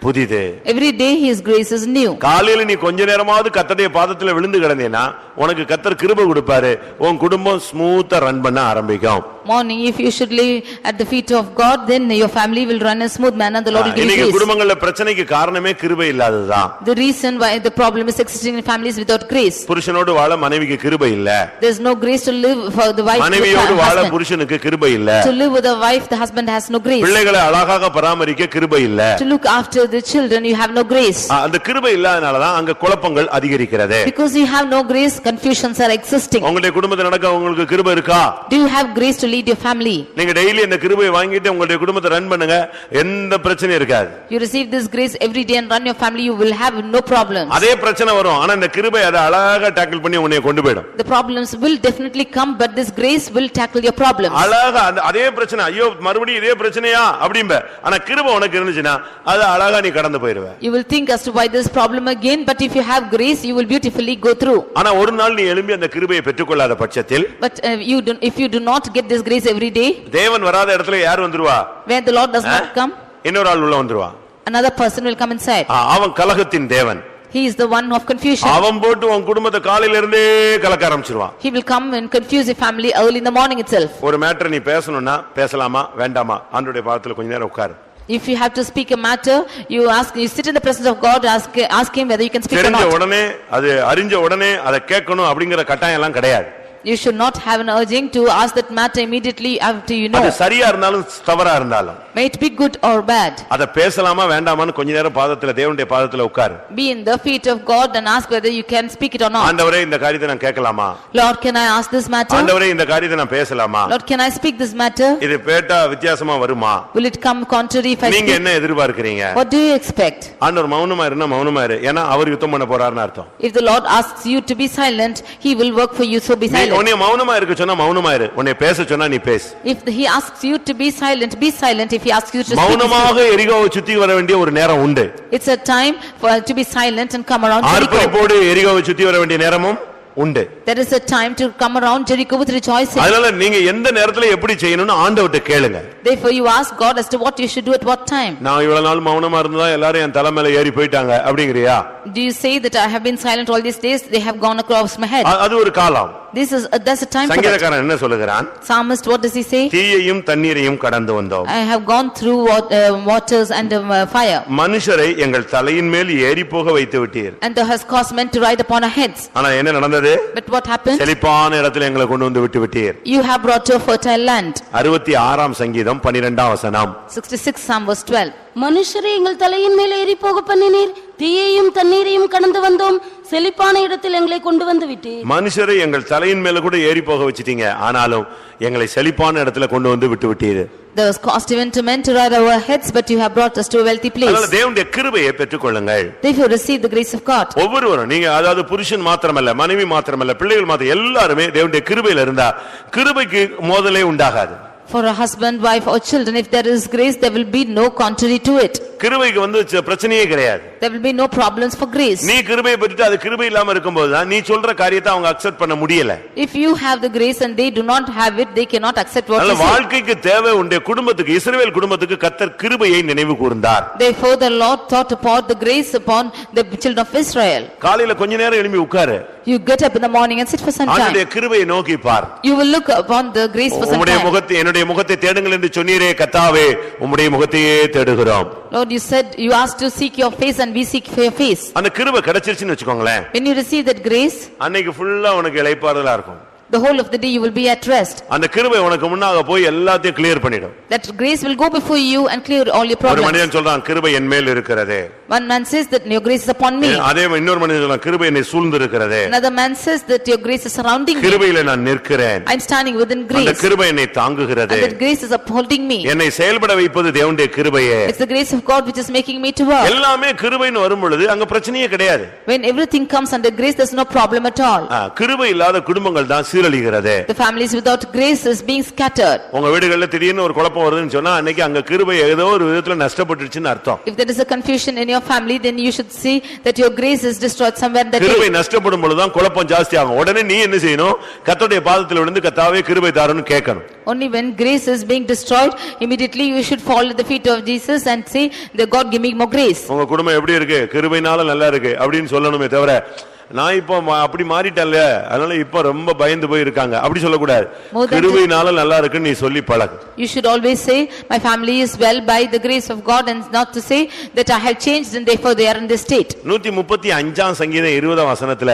புதிது. Every day his grace is new. காலையில நீ கொஞ்ச நேரமாவது கர்த்தருடைய பாதத்துல விழுந்து கிடந்தேனா உனக்கு கர்த்தர் கிருபை கொடுப்பாரு. உன் குடும்பம் ஸ்மூத்தா ரன் பண்ண ஆரம்பிக்கும். Morning, if you should lay at the feet of God, then your family will run a smooth manner. The Lord will give you இன்னைக்கு grace. குடும்பங்கள்ல பிரச்சனைக்கு காரணமே கிருபை இல்லாததுதான். The reason why the problem is existing in families without grace. புருஷனோடு வாழ மனைவிக்கு கிருபை இல்ல. There is no grace to live for the wife. மனைவியோடு வாழ புருஷனுக்கு கிருபை இல்ல. To live with a wife, the husband has no grace. பிள்ளைகளை அழகாக பராமரிக்க கிருபை இல்ல. To look after the children, you have no grace. அந்த கிருபை இல்லாதனால தான் அங்க குழப்பங்கள் அதிகரிக்கிறது. Because you have no grace, confusions are existing. உங்களுடைய குடும்பத்துல நடக்க உங்களுக்கு கிருபை இருக்கா? Do you have grace to lead your family? நீங்க டெய்லி இந்த கிருபையை வாங்கிட்டு உங்களுடைய குடும்பத்தை ரன் பண்ணுங்க, எந்த பிரச்சனையும் இருக்காது. You receive this grace every day and run your family, you will have no problems. அதே பிரச்சனை வரும், ஆனா இந்த கிருபை அதை அழகா டாக்கிள் பண்ணி உன்னை கொண்டு போய்டும். The problems will definitely come, but this grace will tackle your problems. அழகா அதே பிரச்சனை, ஐயோ மறுபடியும் இதே பிரச்சனையா அப்படிம்ப, ஆனா கிருபை உனக்கு இருந்துச்சுன்னா அது அழகா நீ கடந்து போயிடுவே. You will think as to why this problem again, but if you have grace, you will beautifully go through. ஆனா ஒரு நாள் நீ எழும்பி அந்த கிருபையை பெற்றுக்கொள்ளாத பட்சத்தில், But if you do not get this grace every day, தேவன் வராத இடத்துல யார் வந்துருவா? where the Lord does not come, இன்னொரு ஆள் உள்ள வந்துருவா. another person will come inside. அவன் கலகத்தின் தேவன். He is the one of confusion. அவன் போட்டு உன் குடும்பத்தை காலையில இருந்தே கலக்க ஆரம்பிச்சிருவான். He will come and confuse your family early in the morning itself. ஒரு மேட்டர் நீ பேசணும்னா பேசலாமா வேண்டாமா ஆண்டவருடைய பாதத்துல கொஞ்ச நேரம் உட்காரு. If you have to speak a matter, you sit in the presence of God, ask him whether you can speak or தெரிஞ்ச not. உடனே அது அறிஞ்ச உடனே அதை கேட்கணும் அப்படிங்கிற கட்டாயம் எல்லாம் கிடையாது. You should not have an urging to ask that matter immediately after you know. அது சரியா இருந்தாலும் தவறா இருந்தாலும், May it be good or bad. அத பேசலாமா வேண்டாமான்னு கொஞ்ச நேரம் பாதத்துல தேவனுடைய பாதத்துல உட்காரு. Be in the feet of God and ask whether you can speak it or not. ஆண்டவரே இந்த காரியத்தை நான் கேட்கலாமா? Lord, can I ask this matter? ஆண்டவரே இந்த காரியத்தை நான் பேசலாமா? Lord, can I speak this matter? இது பேட்டா வித்தியாசமா வருமா? Will it come contrary if I நீங்க speak? என்ன எதிர்பார்க்கறீங்க? What do you expect? ஆண்டவர் மௌனமா இருந்தா மௌனமா இரு, ஏன்னா அவர் யுத்தம் பண்ண போறாருன்னு அர்த்தம். If the Lord asks you to be silent, he will work for you, so be silent. உன்னை மௌனமா இருக்க சொன்னா மௌனமா இரு, உன்னை பேச சொன்னா நீ பேசு. If he asks you to be silent, be silent. If he asks you to speak, மௌனமாக எரிகோவை சுத்தி வர வேண்டிய ஒரு நேரம் உண்டு. it's a time to be silent and come around Jericho. ஆர்ப்பரிப்போடு எரிகோவை சுத்தி வர வேண்டிய நேரமும் உண்டு. There is a time to come around Jericho with rejoicing. அதனால நீங்க எந்த நேரத்துல எப்படி செய்யணும்னு ஆண்டவர்ட்ட கேளுங்க. Therefore you ask God as to what you should do at what time. நான் இவ்வளவு நாள் மௌனமா இருந்ததா எல்லாரும் என் தலை மேல ஏறி போயிட்டாங்க அப்படிங்கறியா? Do you say that I have been silent all these days, they have gone across my head? அது ஒரு காலம். That's a time for that. சங்கீதக்காரன் என்ன சொல்லுகிறான்? Psalmist, what does he say? தீயையும் தண்ணீரையும் கடந்து வந்தோம். I have gone through waters and fire. மனுஷரை எங்கள் தலையின் மேல் ஏறி போக வைத்து விட்டீர். And thou hast caused men to ride upon our heads. ஆனா என்ன நடந்தது? But what happened? செழிப்பான இடத்துல எங்களை கொண்டு வந்து விட்டு விட்டீர். You have brought to a fertile land. 66ஆம் சங்கீதம் 12ஆம் வசனம். 66 Psalm verse 12. மனுஷரே எங்கள் தலையின் மேல் ஏறி போக பண்ணினீர், தீயையும் தண்ணீரையும் கடந்து வந்தோம், செழிப்பான இடத்தில் எங்களை கொண்டு வந்து விட்டீர். மனுஷரை எங்கள் தலையின் மேல கூட ஏறி போக வச்சிட்டீங்க, ஆனாலும் எங்களை செழிப்பான இடத்துல கொண்டு வந்து விட்டு விட்டீர். There was cost even to men to ride our heads, but you have brought us to a wealthy place. அதனால தேவனுடைய கிருபையை பெற்றுக்கொள்ளுங்கள். Therefore receive the grace of God. ஒவ்வொருவரும் நீங்க அதாவது புருஷன் மாத்திரமல்ல, மனைவி மாத்திரமல்ல, பிள்ளைகள் மாத்திரம் எல்லாருமே தேவனுடைய கிருபையில இருந்தா கிருபைக்கு மோதலே உண்டாகாது. For a husband, wife or children, if there is grace, there will be no contrary to it. கிருபைக்கு வந்து பிரச்சனையே கிடையாது. There will be no problems for grace. நீ கிருபையை பெற்றுட்டு அது கிருபை இல்லாம இருக்கும்போது தான் நீ சொல்ற காரியத்தை அவங்க அக்செப்ட் பண்ண முடியல. If you have the grace and they do not have it, they cannot accept what you say. வாழ்க்கைக்கு தேவை உடைய குடும்பத்துக்கு, இஸ்ரவேல் குடும்பத்துக்கு கர்த்தர் கிருபையை நினைவு கூர்ந்தார். Therefore the Lord thought upon the grace upon the children of Israel. காலையில கொஞ்ச நேரம் எழும்பி உட்காரு. You get up in the morning and sit for some time. ஆண்டவருடைய கிருபையை நோக்கி பார். You will look upon the grace for some உம்முடைய time. முகத்தை, என்னுடைய முகத்தை தேடுங்கள் என்று சொன்னீரே கர்த்தாவே, உம்முடைய முகத்தையே தேடுகிறோம். Lord, you said you asked to seek your face and we seek for your face. அந்த கிருபை கிடைச்சிருச்சுன்னு வெச்சுக்கோங்களேன். When you receive that grace, அன்னைக்கு ஃபுல்லா உனக்கு இளைப்பாறுதலா இருக்கும். the whole of the day you will be at rest. அந்த கிருபை உனக்கு முன்னாக போய் எல்லாத்தையும் கிளியர் பண்ணிடும். That grace will go before you and clear all your ஒரு problems. மனிதன் சொல்றான் கிருபை என் மேல் இருக்கிறதே. One man says that your grace is upon me. அதே இன்னொரு மனிதன் சொல்றான் கிருபை என்னை சூழ்ந்து இருக்கிறதே. Another man says that your grace is surrounding me. கிருபையில நான் நிற்கிறேன். I am standing within அந்த grace. கிருபை என்னை தாங்குகிறதே. And that grace is upholding me. என்னை செயல்பட வைப்பது தேவனுடைய கிருபையே. It's the grace of God which is making me to work. எல்லாமே கிருபைன்னு வரும் பொழுது அங்க பிரச்சனையே கிடையாது. When everything comes under grace, there's no problem at all. கிருபை இல்லாத குடும்பங்கள் தான் சீரழிகிறது. The families without grace is being scattered. உங்க வீடுகள்ல திடீர்னு ஒரு குழப்பம் வருதுன்னு சொன்னா அன்னைக்கு அங்க கிருபை ஏதோ ஒரு விதத்துல நஷ்டப்பட்டுச்சுன்னு அர்த்தம். If there is a confusion in your family, then you should see that your grace is destroyed somewhere in that day. கிருபை நஷ்டப்படும் பொழுது தான் குழப்பம் ஜாஸ்தி ஆகும். உடனே நீ என்ன செய்யணும்? கர்த்தருடைய பாதத்தில் விழுந்து கர்த்தாவே கிருபை தாருன்னு கேட்கணும். Only when grace is being destroyed, immediately you should fall at the feet of Jesus and say, "The God give me more grace." உங்க குடும்பம் எப்படி இருக்கு? கிருபைனால நல்லா இருக்கு அப்படின்னு சொல்லணுமே தவிர நான் இப்போ அப்படி மாறிட்டேன்ல அதனால இப்போ ரொம்ப பயந்து போய் இருக்காங்க அப்படி சொல்ல கூடாது. கிருபையினால நல்லா இருக்குன்னு நீ சொல்லி பழகு. You should always say my family is well by the grace of God, and not to say that I have changed and therefore they are in this state. 135 சங்கீதம் 20 வசனத்துல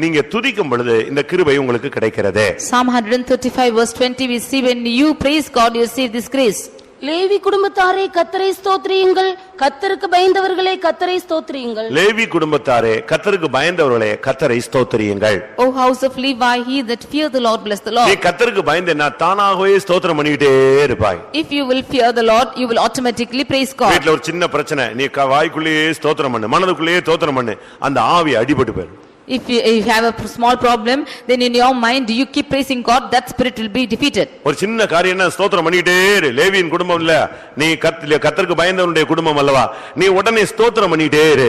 நீங்க துதிக்கும் பொழுது இந்த கிருபை உங்களுக்கு கிடைக்கிறது. Psalm 135 verse 20 we see when you praise God you receive this grace. Levi குடும்பத்தாரே கர்த்தரை ஸ்தோத்திரியுங்கள், கர்த்தருக்கு பயந்தவர்களே கர்த்தரை ஸ்தோத்திரியுங்கள். லேவி குடும்பத்தாரே கர்த்தருக்கு பயந்தவர்களே கர்த்தரை ஸ்தோத்திரியுங்கள். O house of Levi, he that fear the Lord bless the Lord. நீ கர்த்தருக்கு பயந்தேன்னா தானாகவே ஸ்தோத்திரம் பண்ணிட்டே இருப்பாய். If you will fear the Lord, you will automatically praise God. வீட்ல ஒரு சின்ன பிரச்சனை, நீ வாய்க்குள்ளேயே ஸ்தோத்திரம் பண்ணு, மனதுக்குள்ளேயே ஸ்தோத்திரம் பண்ணு, அந்த ஆவி அடிபட்டு போயிடும். If you have a small problem, then in your mind you keep praising God, that spirit will be defeated. ஒரு சின்ன காரியம்னா ஸ்தோத்திரம் பண்ணிட்டே இரு. லேவியின் குடும்பம் இல்ல, நீ கர்த்தருக்கு பயந்தவனுடைய குடும்பம் அல்லவா, நீ உடனே ஸ்தோத்திரம் பண்ணிட்டே இரு,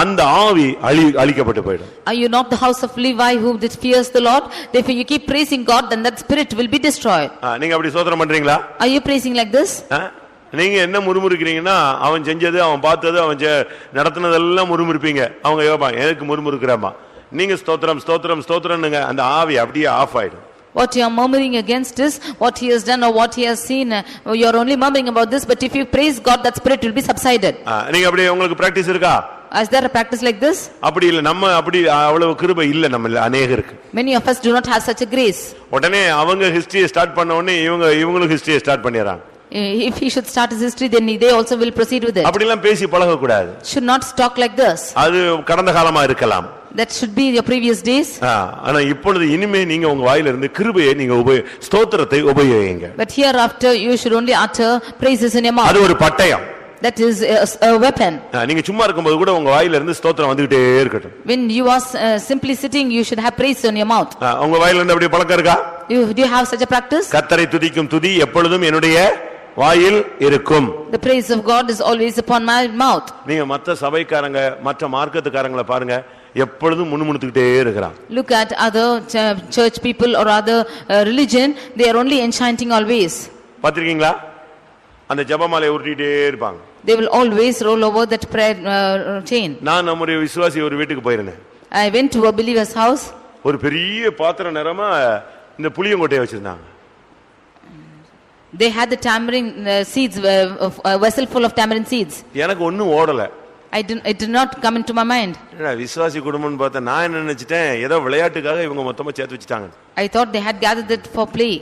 அந்த ஆவி அழிக்கப்பட்டு போயிடும். Are you not the house of Levi who that fears the Lord? Therefore you keep praising God, then that spirit will be destroyed. நீங்க அப்படி ஸ்தோத்திரம் பண்றீங்களா? Are you praising like this? நீங்க என்ன முறுமுறுக்கிறீங்கன்னா அவன் செஞ்சது, அவன் பார்த்தது, அவன் நடத்தினதெல்லாம் முறுமுறுப்பீங்க. அவங்க யோபாங்க எதுக்கு முறுமுறுக்கிறாமா? நீங்க ஸ்தோத்திரம் ஸ்தோத்திரம் ஸ்தோத்திரம்னுங்க, அந்த ஆவி அப்படியே ஆஃப் ஆயிடும். What you are murmuring against is what he has done or what he has seen. You are only murmuring about this, but if you praise God, that spirit will be subsided. நீங்க அப்படியே உங்களுக்கு practice இருக்கா? Is there a practice like this? அப்படி இல்ல, நம்ம அப்படி அவ்வளவு கிருபை இல்ல நம்ம அநேகருக்கு. Many of us do not have such a grace. உடனே அவங்க ஹிஸ்டரியை ஸ்டார்ட் பண்ண உடனே இவங்களுக்கு ஹிஸ்டரியை ஸ்டார்ட் பண்ணிடுறாங்க. If he should start his history, then they also will proceed with it. அப்படி எல்லாம் பேசி பழக கூடாது. Should not talk like this. அது கடந்த காலமா இருக்கலாம். That should be your previous days. ஆனா இப்பொழுது இனிமே நீங்க உங்க வாயில இருந்து கிருபையை நீங்க ஸ்தோத்திரத்தை உபயோகிங்க. But hereafter you should only utter praises in your mouth. அது ஒரு பட்டயம். That is a weapon. நீங்க சும்மா இருக்கும்போது கூட உங்க வாயில இருந்து ஸ்தோத்திரம் வந்துட்டே இருக்கட்டும். When you are simply sitting, you should have praise on your mouth. உங்க வாயில இருந்து அப்படியே பழக்கம் இருக்கா? Do you have such a practice? கர்த்தரை துதிக்கும் துதி எப்பொழுதும் என்னுடைய வாயில் இருக்கும். The praise of God is always upon my mouth. நீங்க மற்ற சபைக்காரங்க மற்ற மார்க்கத்துக்காரங்கள பாருங்க, எப்பொழுதும் முணுமுணுத்துக்கிட்டே இருக்கிறான். Look at other church people or other religion, they are only enchanting always. பாத்திருக்கீங்களா? அந்த ஜெபமாலையை உருட்டிட்டே இருப்பாங்க. They will always roll over that prayer chain. நான் நம்முடைய விசுவாசி ஒரு வீட்டுக்கு போயிருந்தேன். I went to a believer's house. ஒரு பெரிய பாத்திர நிறமா இந்த புளியங்கொட்டையை வச்சிருந்தாங்க. They had the tamarind seeds, a vessel full of tamarind seeds. எனக்கு ஒண்ணும் ஓடல. It did not come into my mind. விசுவாசி குடும்பம்னு பார்த்தா நான் என்ன நினைச்சிட்டேன், ஏதோ விளையாட்டுக்காக இவங்க மொத்தமா சேர்த்து வச்சிட்டாங்க. I thought they had gathered it for play.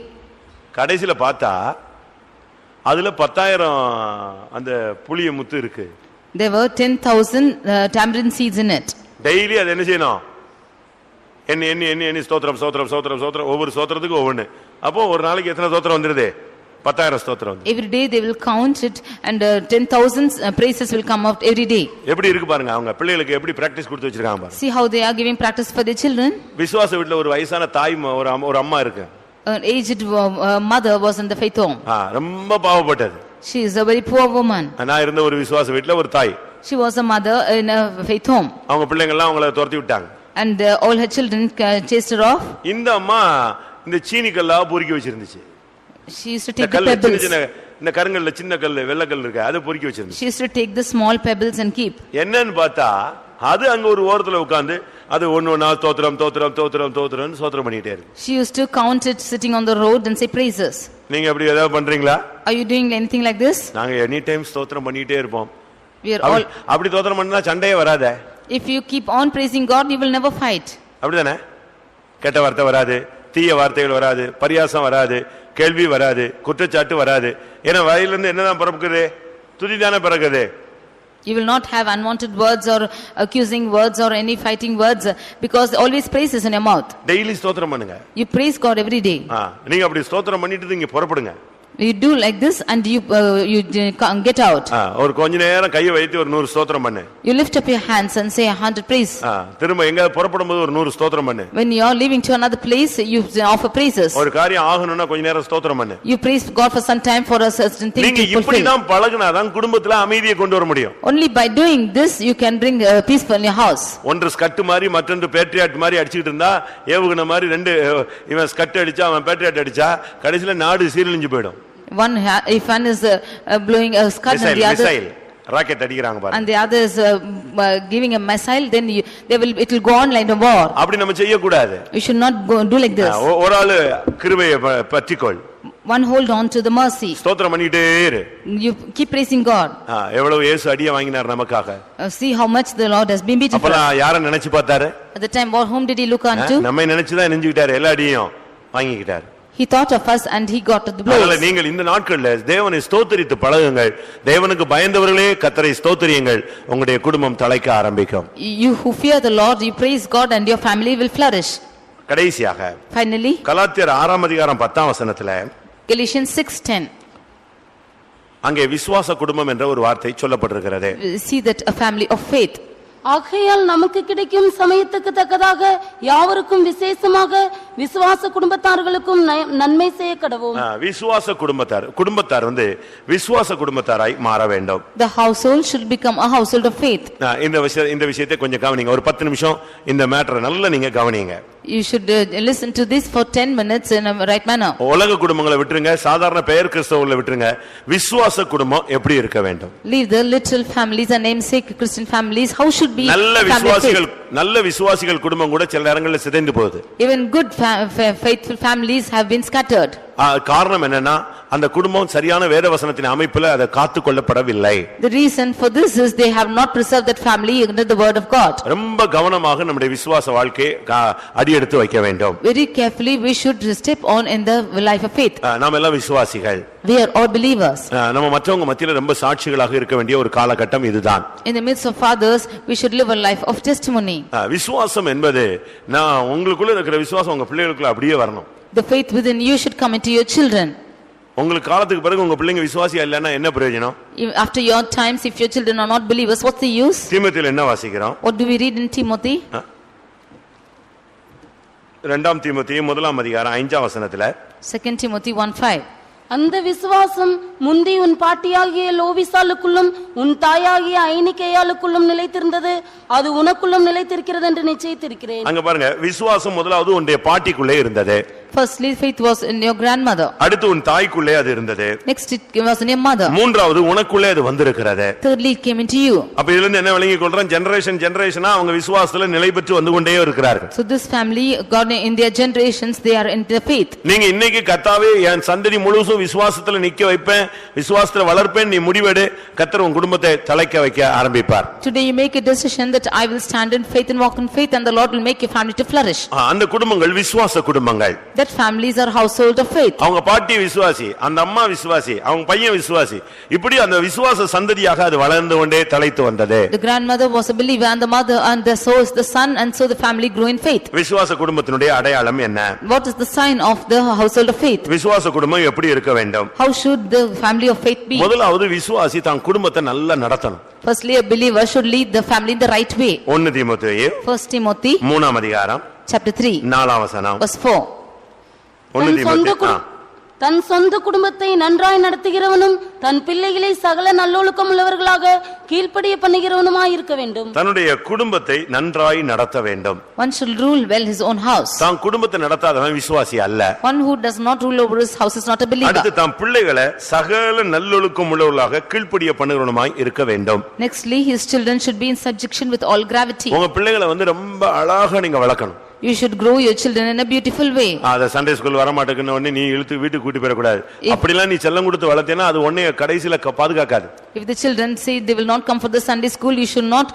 கடைசில பார்த்தா அதுல 10,000 அந்த புளிய முத்து இருக்கு. There were 10,000 tamarind seeds in it. Daily அது என்ன செய்யணும்? எண்ணி எண்ணி எண்ணி எண்ணி ஸ்தோத்திரம் ஸ்தோத்திரம் ஸ்தோத்திரம் ஸ்தோத்திரம், ஒவ்வொரு ஸ்தோத்திரத்துக்கு ஒவ்வொன்று. அப்போ ஒரு நாளைக்கு எத்தனை ஸ்தோத்திரம் வந்துருது? 10,000 ஸ்தோத்திரம் வந்து. Every day they will count it and 10,000 praises will come out every day. எப்படி இருக்கு பாருங்க, அவங்க பிள்ளைகளுக்கு எப்படி பிராக்டிஸ் கொடுத்து வச்சிருக்காங்க பாருங்க. See how they are giving practice for their children. விசுவாச வீட்ல ஒரு வயசான தாய் ஒரு அம்மா இருக்கு. An aged mother was in the faith home. ரொம்ப பாவப்பட்டது. She is a very poor woman. நான் இருந்த ஒரு விசுவாச வீட்ல ஒரு தாய். She was a mother in a faith home. அவங்க பிள்ளைங்க எல்லாம் அவங்கள துரத்தி விட்டாங்க. And all her children chased her off. இந்த அம்மா இந்த சீனி கல்லா பொறுக்கி வச்சிருந்துச்சு. She used to take the pebbles. இந்த கருங்கல்ல சின்ன கல்லு வெள்ளை கல் இருக்கு, அதை பொறுக்கி வச்சிருந்துச்சு. She used to take the small pebbles and keep. என்னன்னு பார்த்தா அது அங்க ஒரு ஓரத்துல உட்கார்ந்து அது ஒண்ணு தோத்திரம் தோத்திரம் தோத்திரம் தோத்திரம் சோத்திரம் பண்ணிட்டே இருக்கு. She used to count it sitting on the road and say praises. நீங்க அப்படி ஏதாவது பண்றீங்களா? Are you doing anything like this? நாங்க எனி டைம் ஸ்தோத்திரம் பண்ணிட்டே இருப்போம். We are all. அப்படி ஸ்தோத்திரம் பண்ணா சண்டையே வராதே. If you keep on praising God, you will never fight. அப்படிதானே? கெட்ட வார்த்தை வராது, தீய வார்த்தைகள் வராது, பரியாசம் வராது, கேள்வி வராது, குற்றச்சாட்டு வராது. ஏன்னா வாயிலிருந்து என்னதான் பிறக்குது? துதிதானே பிறக்குது. You will not have unwanted words or accusing words or any fighting words because always praise is in your mouth. Daily ஸ்தோத்திரம் பண்ணுங்க. You praise God every day. நீங்க அப்படி ஸ்தோத்திரம் பண்ணிட்டு இங்க புறப்படுங்க. You do like this and you get out. ஒரு கொஞ்ச நேரம் கையை வைத்து ஒரு 100 ஸ்தோத்திரம் பண்ணு. You lift up your hands and say 100 praise. திரும்ப எங்க புறப்படும்போது ஒரு 100 ஸ்தோத்திரம் பண்ணு. When you are leaving to another place, you offer praises. ஒரு காரியம் ஆகணும்னா கொஞ்ச நேரம் ஸ்தோத்திரம் பண்ணு. You praise God for some time for a certain thing to fulfill. நீங்க இப்படி தான் பழகுனாதான் குடும்பத்துல அமைதியை கொண்டு வர முடியும். Only by doing this you can bring peace in your house. ஒன்று ஸ்கட் மாதிரி மற்றொன்று பேட்ரியாட் மாதிரி அடிச்சிட்டு இருந்தா ஏவுகணை மாதிரி ரெண்டு, இவன் ஸ்கட் அடிச்சா அவன் பேட்ரியாட் அடிச்சா கடைசில நாடு சீரழிஞ்சு போயிடும். If one is blowing a scud and the other rocket அடிக்குறாங்க பாருங்க, and the other is giving a missile, then it will go on like a war. அப்படி நம்ம செய்ய கூடாது. You should not do like this. ஒரு ஆளு கிருபையை பற்றிக்கொள். One hold on to the mercy. ஸ்தோத்திரம் பண்ணிட்டே இரு. You keep praising God. எவ்வளவு இயேசு அடியை வாங்கினார் நமக்காக. See how much the Lord has been beaten for us. அப்ப யாரை நினைச்சு பார்த்தாரு? At the time whom did he look unto? நம்மை நினைச்சுதான் நெஞ்சுக்கிட்டாரு, எல்லா அடியும் வாங்கிக்கிட்டாரு. He thought of us and he got the blows. நீங்கள் இந்த நாட்கள்ல தேவனை ஸ்தோத்திரித்து பழகுங்கள். தேவனுக்கு பயந்தவர்களே கர்த்தரை ஸ்தோத்திரியுங்கள். உங்களுடைய குடும்பம் தழைக்க ஆரம்பிக்கும். You who fear the Lord, you praise God and your family will flourish. கடைசியாக Finally, கலாத்தியர் 6 அதிகாரம் 10 வசனத்துல Galatians 6:10. அங்கே விசுவாச குடும்பம் என்ற ஒரு வார்த்தை சொல்லப்பட்டிருக்கிறது. See that a family of faith. ஆகையால் நமக்கு கிடைக்கும் சமயத்துக்கு தக்கதாக யாவருக்கும் விசேஷமாக விசுவாச குடும்பத்தார்களுக்கும் நன்மை செய்ய கடவோம். விசுவாச குடும்பத்தார் விசுவாச குடும்பத்தாராய் மாற வேண்டும். The household should become a household of faith. இந்த விஷயத்தை கொஞ்சம் கவனிங்க. ஒரு 10 நிமிஷம் இந்த மேட்டரை நல்லா நீங்க கவனிங்க. You should listen to this for 10 minutes in a right manner. உலக குடும்பங்களை விட்டுருங்க, சாதாரண பெயர் கிறிஸ்தவர்களை விட்டுருங்க. விசுவாச குடும்பம் எப்படி இருக்க வேண்டும்? Leave the little families and namesake Christian families. How should be நல்ல விசுவாசிகள் குடும்பம் கூட சில நேரங்களில் சிதைந்து போகுது. Even good faithful families have been scattered. காரணம் என்னன்னா அந்த குடும்பம் சரியான வேதவசனத்தின் அமைப்புல அதை காத்து கொள்ளப்படவில்லை. The reason for this is they have not preserved that family under the word of God. ரொம்ப கவனமாக நம்முடைய விசுவாச வாழ்க்கையை அடி எடுத்து வைக்க வேண்டும். Very carefully we should step on in the life of faith. நாம் எல்லாம் விசுவாசிகள். We are all believers. நம்ம மற்றவங்க மத்தியில ரொம்ப சாட்சிகளாக இருக்க வேண்டிய ஒரு காலகட்டம் இதுதான். In the midst of others we should live a life of testimony. விசுவாசம் என்பது நான் உங்களுக்குள்ள இருக்கிற விசுவாசம் உங்க பிள்ளைகளுக்குள்ள அப்படியே வரணும். The faith within you should come into your children. உங்களுக்கு காலத்துக்கு பிறகு உங்க பிள்ளைங்க விசுவாசியா இல்லன்னா என்ன பிரயோஜனம்? After your times, if your children are not believers, what's the use? தீமோத்தேயுல என்ன வாசிக்கிறோம்? What do we read in Timothy? 2 தீமோத்தேயு 1 அதிகாரம் 5 வசனத்துல 2 Timothy 1:5. அந்த விசுவாசம் முந்தி உன் பாட்டியாகிய லோவிசாலுக்குள்ளும் உன் தாயாகிய ஐனிகேயாளுக்குள்ளும் நிலைத்திருந்தது, அது உனக்குள்ளும் நிலைத்திருக்கிறது என்று நிச்சயித்திருக்கிறேன். அங்க பாருங்க, விசுவாசம் முதலாவது உன்னுடைய பாட்டிக்குள்ளே இருந்தது. Firstly, faith was in your grandmother. அடுத்து உன் தாய்க்குள்ளே அது இருந்தது. Next it was in your mother. மூன்றாவது உனக்குள்ளே அது வந்திருக்கிறது. Thirdly it came into you. அப்ப இதுல இருந்து என்ன விளங்கிக் கொள்றோம்? ஜெனரேஷனா அவங்க விசுவாசத்துல நிலை பெற்று வந்து கொண்டே இருக்கிறார்கள். So this family, God, in their generations they are in the faith. நீங்க இன்னைக்கு கர்த்தாவே என் சந்ததி முழுசும் விசுவாசத்துல நிக்க வைப்பேன், விசுவாசத்துல வளர்ப்பேன் நீ முடிவெடு, கர்த்தர் உன் குடும்பத்தை தழைக்க வைக்க ஆரம்பிப்பார். Today you make a decision that I will stand in faith and walk in faith and the Lord will make your family to flourish. அந்த குடும்பங்கள் விசுவாச குடும்பங்கள். That families are household of faith. அவங்க பாட்டி விசுவாசி, அந்த அம்மா விசுவாசி, அவங்க பையன் விசுவாசி, இப்படி அந்த விசுவாச சந்ததியாக அது வளர்ந்து கொண்டே தலைத்து வந்தது. The grandmother was a believer and the mother and so is the son and so the family grew in faith. விசுவாச குடும்பத்தினுடைய அடையாளம் என்ன? What is the sign of the household of faith? விசுவாச குடும்பம் எப்படி இருக்க வேண்டும்? How should the family of faith be? முதலாவது விசுவாசி தான் குடும்பத்தை நல்லா நடத்தணும். Firstly, a believer should lead the family in the right way. 1 தீமோத்தேயு 1 Timothy 3ஆம் அதிகாரம் chapter 3 4ஆம் வசனம். verse 4. 1 தீமோத்தேயு தன் சொந்த குடும்பத்தை நன்றாய் நடத்துகிறவனும் தன் பிள்ளைகளை சகல நல்லொழுக்கம் உள்ளவர்களாக கீழ்ப்படிய பண்ணுகிறவனுமாய் இருக்க வேண்டும். தன்னுடைய குடும்பத்தை நன்றாய் நடத்த வேண்டும். One should rule well his own house. தான் குடும்பத்தை நடத்தாதவன் விசுவாசி அல்ல. One who does not rule over his house is not a believer. அடுத்து தான் பிள்ளைகளை சகல நல்லொழுக்கம் உள்ளவர்களாக கீழ்ப்படிய பண்ணுகிறவனுமாய் இருக்க வேண்டும். Nextly, his children should be in subjection with all gravity. உங்க பிள்ளைகளை ரொம்ப அழகா நீங்க வளர்க்கணும். You should grow your children in a beautiful way. அத சண்டே ஸ்கூல் வர மாட்டேங்குன உடனே நீ இழுத்து வீட்டுக்கு கூட்டி போற கூடாது. அப்படிலாம் நீ செல்லம் கொடுத்து வளர்த்தேனா அது உன்னை கடைசில பாதுகாக்காது. If the children say they will not come for the Sunday school, you should not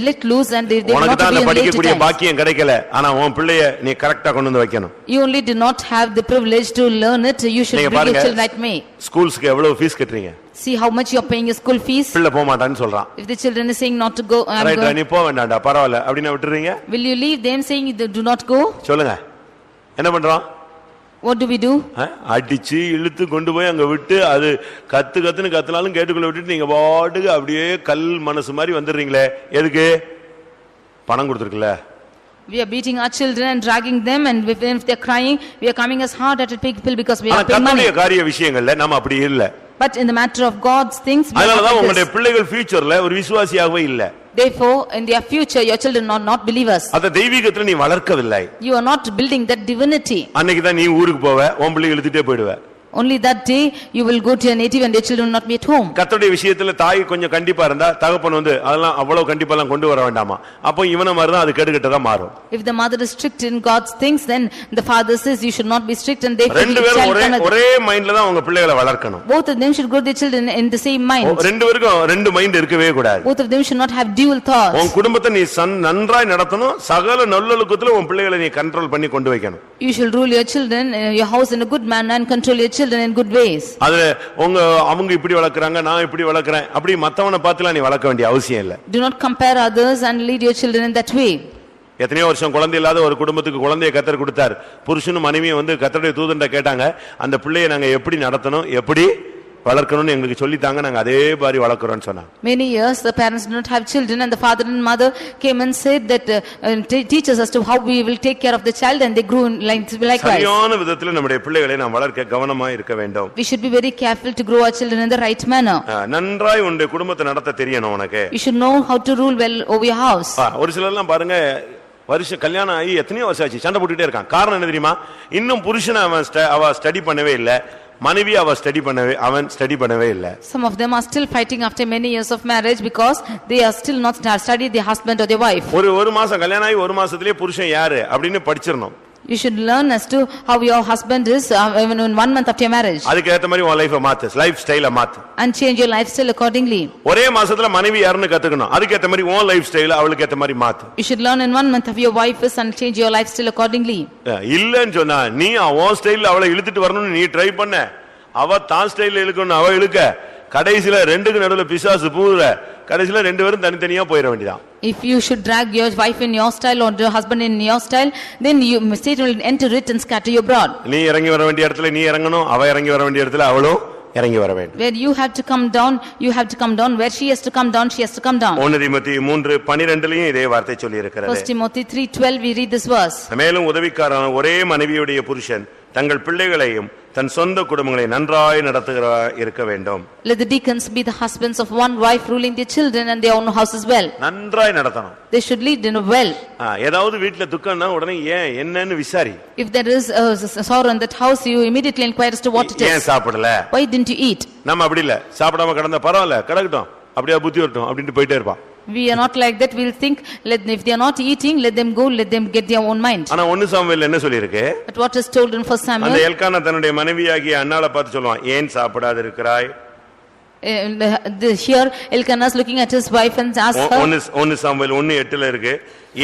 let loose and they will not be in படிக்க கூடிய late பாக்கியம் கிடைக்கல. ஆனா உன் பிள்ளையை நீ கரெக்ட்டா கொண்டு வந்து வைக்கணும். You only do not have the privilege to learn it. You should bring your children right way. ஸ்கூல்ஸ்க்கு எவ்வளவு fees கட்டறீங்க? See how much you are paying your school fees. பிள்ளை போக மாட்டான்னு சொல்றான். If the children is saying not to go, right நீ போக வேண்டாம்டா பரவாயில்லை அப்படினா விட்டுறீங்க? Will you leave them saying they do not go? சொல்லுங்க. என்ன பண்றோம்? What do we do? அடிச்சு இழுத்து கொண்டு போய் அங்க விட்டு அது கத்துன்னு கத்துனாலும் கேட்டுக்குள்ள விட்டுட்டு நீங்க பாட்டுக்கு அப்படியே கல் மனசு மாதிரி வந்துடுறீங்களே. எதுக்கு? பணம் கொடுத்துருக்கல. We are beating our children and dragging them, and if they are crying, we are coming as hard at people because we are paying money. காரிய விஷயங்கள்ல நாம அப்படி இல்ல. But in the matter of God's things, அதனால தான் உங்களுடைய பிள்ளைகள் ஃபியூச்சர்ல ஒரு விசுவாசியாகவே இல்ல. Therefore, in their future, your children are not believers. அத தெய்வீகத்துல நீ வளர்க்கவில்லை. You are not building that divinity. அன்னைக்கு தான் நீ ஊருக்கு போவ, உன் பிள்ளை இழுத்துட்டே போய்டுவ. Only that day you will go to your native and your children will not be at home. கர்த்தருடைய விஷயத்துல தாய் கொஞ்சம் கண்டிப்பா இருந்தா தகப்பன் அதெல்லாம் அவ்வளவு கண்டிப்பெல்லாம் கொண்டு வர வேண்டாமா. அப்போ இவன மாதிரி தான் அது கெடுகட்டதா மாறும். If the mother is strict in God's things, then the father says you should not be strict, and therefore ரெண்டு பேரும் ஒரே மைண்ட்ல தான் உங்க பிள்ளைகளை வளர்க்கணும். Both of them should grow their children in the same mind. ரெண்டு பேருக்கும் ரெண்டு மைண்ட் இருக்கவே கூடாது. Both of them should not have dual thoughts. உன் குடும்பத்தை நீ நன்றாய் நடத்தணும். சகல நல்லொழுக்கத்துல உன் பிள்ளைகளை நீ கண்ட்ரோல் பண்ணி கொண்டு வைக்கணும். You should rule your children, your house in a good manner and control your children in good ways. அது அவங்க இப்படி வளர்க்கறாங்க நான் இப்படி வளர்க்கறேன் அப்படி மத்தவனை பார்த்துலாம் நீ வளர்க்க வேண்டிய அவசியம் இல்ல. Do not compare others and lead your children in that way. எத்தனையோ வருஷம் குழந்தை இல்லாத ஒரு குடும்பத்துக்கு குழந்தையை கர்த்தர் கொடுத்தார். புருஷனும் மனைவியும் கர்த்தருடைய தூதன்ட்ட கேட்டாங்க, அந்த பிள்ளையை நாங்க எப்படி நடத்தணும் எப்படி வளர்க்கணும்னு எங்களுக்கு சொல்லிட்டாங்க, நாங்க அதே மாதிரி வளர்க்கறோம்னு சொன்னாங்க. Many years the parents did not have children and the father and mother came and said that teach us as to how we will take care of the child, and they grew likewise. சரியான விதத்துல நம்முடைய பிள்ளைகளை நாம் வளர்க்க கவனமா இருக்க வேண்டும். We should be very careful to grow our children in the right manner. நன்றாய் உன்னுடைய குடும்பத்தை நடத்த தெரியணும் உனக்கு. You should know how to rule well over your house. ஒரு சிலர் எல்லாம் பாருங்க வருஷம் கல்யாணம் ஆகி எத்தனையோ வருஷம் ஆச்சு சண்டை போட்டுட்டே இருக்கான். காரணம் என்ன தெரியுமா? இன்னும் புருஷனை அவ ஸ்டடி பண்ணவே இல்ல, மனைவி அவ அவன் ஸ்டடி பண்ணவே இல்ல. Some of them are still fighting after many years of marriage because they are still not studied their husband or their wife. ஒரு மாசம் கல்யாணம் ஆகி ஒரு மாசத்திலே புருஷன் யாரு அப்படினு படிச்சிரணும். You should learn as to how your husband is even in 1 month after your marriage. அதுக்கு ஏத்த மாதிரி உன் லைஃபை மாத்து, லைஃப் ஸ்டைலை மாத்து. And change your lifestyle accordingly. ஒரே மாசத்துல மனைவி யாருன்னு கத்துக்கணும். அதுக்கு ஏத்த மாதிரி உன் லைஃப் ஸ்டைலை அவளுக்கு ஏத்த மாதிரி மாத்து. You should learn in 1 month of your wife is and change your lifestyle accordingly. இல்லன்னு சொன்னா நீ உன் ஸ்டைல்ல அவளை இழுத்துட்டு வரணும்னு நீ ட்ரை பண்ண, அவ தான் ஸ்டைல்ல இழுக்கணும் அவ இழுக்க, கடைசில ரெண்டுக்கு நடுவுல பிசாசு பூதுற, கடைசில ரெண்டு பேரும் தனித்தனியா போயிட வேண்டியதான். If you should drag your wife in your style or your husband in your style, then Satan will enter it and scatter you abroad. நீ இறங்கி வர வேண்டிய இடத்துல நீ இறங்கணும், அவ இறங்கி வர வேண்டிய இடத்துல அவளும் இறங்கி வர வேண்டும். Where you have to come down, you have to come down. Where she has to come down, she has to come down. 1 தீமோத்தேயு 3:12 இதே வார்த்தை சொல்லி இருக்கிறது. 1 Timothy 3:12 we read this verse. மேலும் உதவிக்காரன் ஒரே மனைவியுடைய புருஷன் தங்கள் பிள்ளைகளையும் தன் சொந்த குடும்பங்களை நன்றாய் நடத்துகிறவராய் இருக்க வேண்டும். Let the deacons be the husbands of one wife, ruling their children and their own houses well. நன்றாய் நடத்தணும். They should lead in well. ஏதாவது வீட்ல துக்கம்னா உடனே என்னன்னு விசாரி. If there is a sorrow in that house, you immediately inquire as to what it is. ஏன் சாப்பிடல? Why didn't you eat? நம்ம அப்படி இல்ல, சாப்பிடாம கடந்தா பரவாயில்ல கிடக்கட்டும் அப்படியே புத்தி வரட்டும் அப்படினு போயிட்டே இருப்பான். We are not like that. We'll think, if they are not eating, let them go, let them get their own mind. ஆனா 1 சாமுவேல் என்ன சொல்லி இருக்கு? But what is told in 1 Samuel? அந்த எல்கானா தன்னுடைய மனைவியாகிய அன்னாளை பார்த்து சொல்வான், ஏன் சாப்பிடாத இருக்கிறாய்? Here Elkanah is looking at his wife and asks her, ஒன்னு சாமுவேல் 1:8 இருக்கு,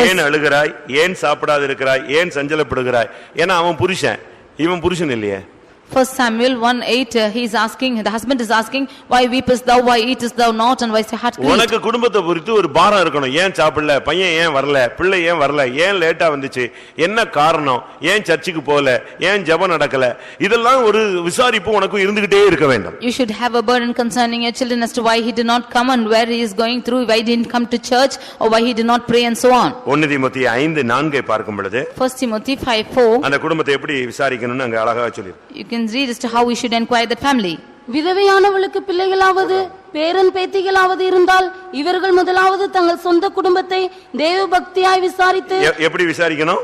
ஏன் அழுகிறாய், ஏன் சாப்பிடாது இருக்கிறாய், ஏன் சஞ்சலப்படுகிறாய்? ஏன்னா அவன் புருஷன், இவன் புருஷன் இல்லையே. First Samuel 1:8, he is asking, the husband is asking, why weepest thou, why eatest thou not, and why is your heart grieved? உனக்கு குடும்பத்தை குறித்து ஒரு பாரம் இருக்கணும். ஏன் சாப்பிடல, பையன் ஏன் வரல, பிள்ளை ஏன் வரல, ஏன் லேட்டா வந்துச்சு, என்ன காரணம், ஏன் சர்ச்சுக்கு போகல, ஏன் ஜெபம் நடக்கல, இதெல்லாம் ஒரு விசாரிப்பு உனக்கு இருந்துகிட்டே இருக்க வேண்டும். You should have a burden concerning your children as to why he did not come and where he is going through, why he didn't come to church, or why he did not pray and so on. 1 தீமோத்தேயு 5:4 பார்க்கும் பொழுது 1 Timothy 5:4, அந்த குடும்பத்தை எப்படி விசாரிக்கணும்னு அங்க அழகா சொல்லிருக்கு. you can read as to how we should inquire that family. விதவையானவளுக்கு பிள்ளைகளாவது பேரன் பேத்திகளாவது இருந்தால் இவர்கள் முதலாவது தங்கள் சொந்த குடும்பத்தை தேவ பக்தியாய் விசாரித்து. எப்படி விசாரிக்கணும்?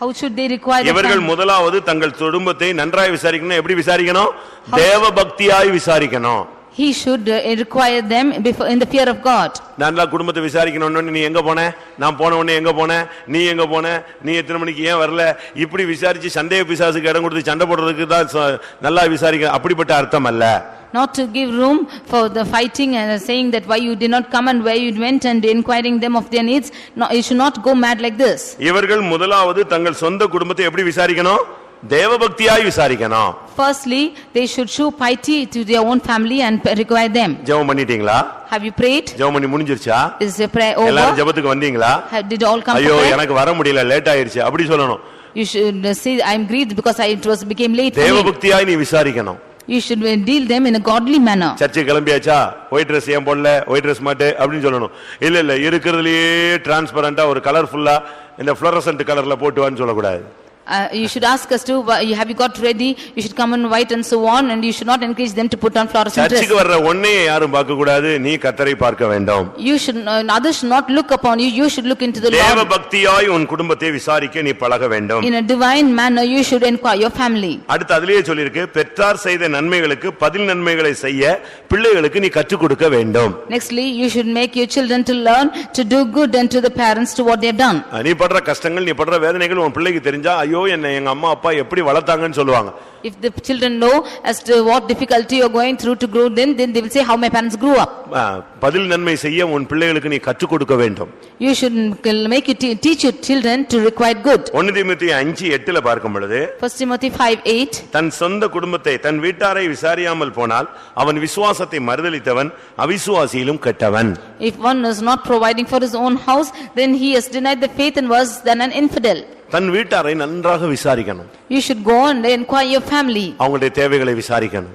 How should they require that இவர்கள் family? முதலாவது தங்கள் குடும்பத்தை நன்றாய் விசாரிக்கணும். எப்படி விசாரிக்கணும்? தேவ பக்தியாய் விசாரிக்கணும். He should require them before in the fear of God. நல்லா குடும்பத்தை விசாரிக்கணும்னு நீ எங்க போன, நான் போன உடனே எங்க போன, நீ எங்க போன, நீ எத்தனை மணிக்கு ஏன் வரல, இப்படி விசாரிச்சு சந்தேக பிசாசுக்கு இடம் கொடுத்து சண்டை போடுறதுக்கு தான் நல்லா விசாரிக்க, அப்படிப்பட்ட அர்த்தம் அல்ல. Not to give room for the fighting and saying that why you did not come and where you went and inquiring them of their needs. No, you should not go mad like this. இவர்கள் முதலாவது தங்கள் சொந்த குடும்பத்தை எப்படி விசாரிக்கணும்? தேவபக்தியாய் விசாரிக்கணும். Firstly, they should show piety to their own family and require them. ஜெபம் பண்ணிட்டீங்களா? Have you prayed? ஜெபம் பண்ணி முடிஞ்சிருச்சா? Is your prayer over? எல்லாரும் ஜெபத்துக்கு வந்தீங்களா? Did all come to ஐயோ pray? எனக்கு வர முடியல, லேட் ஆயிருச்சு அப்படி சொல்லணும். You should say, I am grieved because it became late for me. தேவபக்தியாய் நீ விசாரிக்கணும். You should deal them in a godly manner. சர்ச்சை கிளம்பியாச்சா, ஒயிட் ட்ரெஸ் ஏன் போடல, ஒயிட் ட்ரெஸ் மாட்டு அப்படின்னு சொல்லணும். இல்ல இல்ல இருக்கிறதுலயே டிரான்ஸ்பரண்டா ஒரு கலர்ஃபுல்லா இந்த ஃப்ளோரசன்ட் கலர்ல போட்டு வான்னு சொல்லக்கூடாது. You should ask us to, have you got ready? You should come in white and so on, and you should not encourage them to put on fluorescent dress. சர்ச்சுக்கு வர்ற ஒன்னையே யாரும் பார்க்க கூடாது, நீ கர்த்தரை பார்க்க வேண்டும். You should, others should not look upon you, you should look into the Lord. தேவ பக்தியாய் உன் குடும்பத்தை விசாரிக்க நீ பழக வேண்டும். In a divine manner you should inquire your family. அடுத்து அதிலேயே சொல்லிருக்கு, பெற்றார் செய்த நன்மைகளுக்கு பதில் நன்மைகளை செய்ய பிள்ளைகளுக்கு நீ கற்றுக் கொடுக்க வேண்டும். Nextly, you should make your children to learn to do good unto the parents to what they have done. நீ படுற கஷ்டங்கள், நீ படுற வேதனைகள் உன் பிள்ளைக்கு தெரிஞ்சா, ஐயோ என்ன எங்க அம்மா அப்பா எப்படி வளர்த்தாங்கன்னு சொல்லுவாங்க. If the children know as to what difficulty you are going through to grow them, then they will say how my parents grew up. பதில் நன்மை செய்ய உன் பிள்ளைகளுக்கு நீ கற்றுக் கொடுக்க வேண்டும். You should make you teach your children to require good. 1 தீமோத்தேயு 5:8 பார்க்கும் பொழுது 1 Timothy 5:8, தன் சொந்த குடும்பத்தை தன் வீட்டாரை விசாரியாமல் போனால் அவன் விசுவாசத்தை மறுதலித்தவன், அவிசுவாசியிலும் கெட்டவன். If one is not providing for his own house, then he has denied the faith and was then an infidel. தன் வீட்டாரை நன்றாக விசாரிக்கணும். You should go and inquire your family. அவங்களுடைய தேவைகளை விசாரிக்கணும்.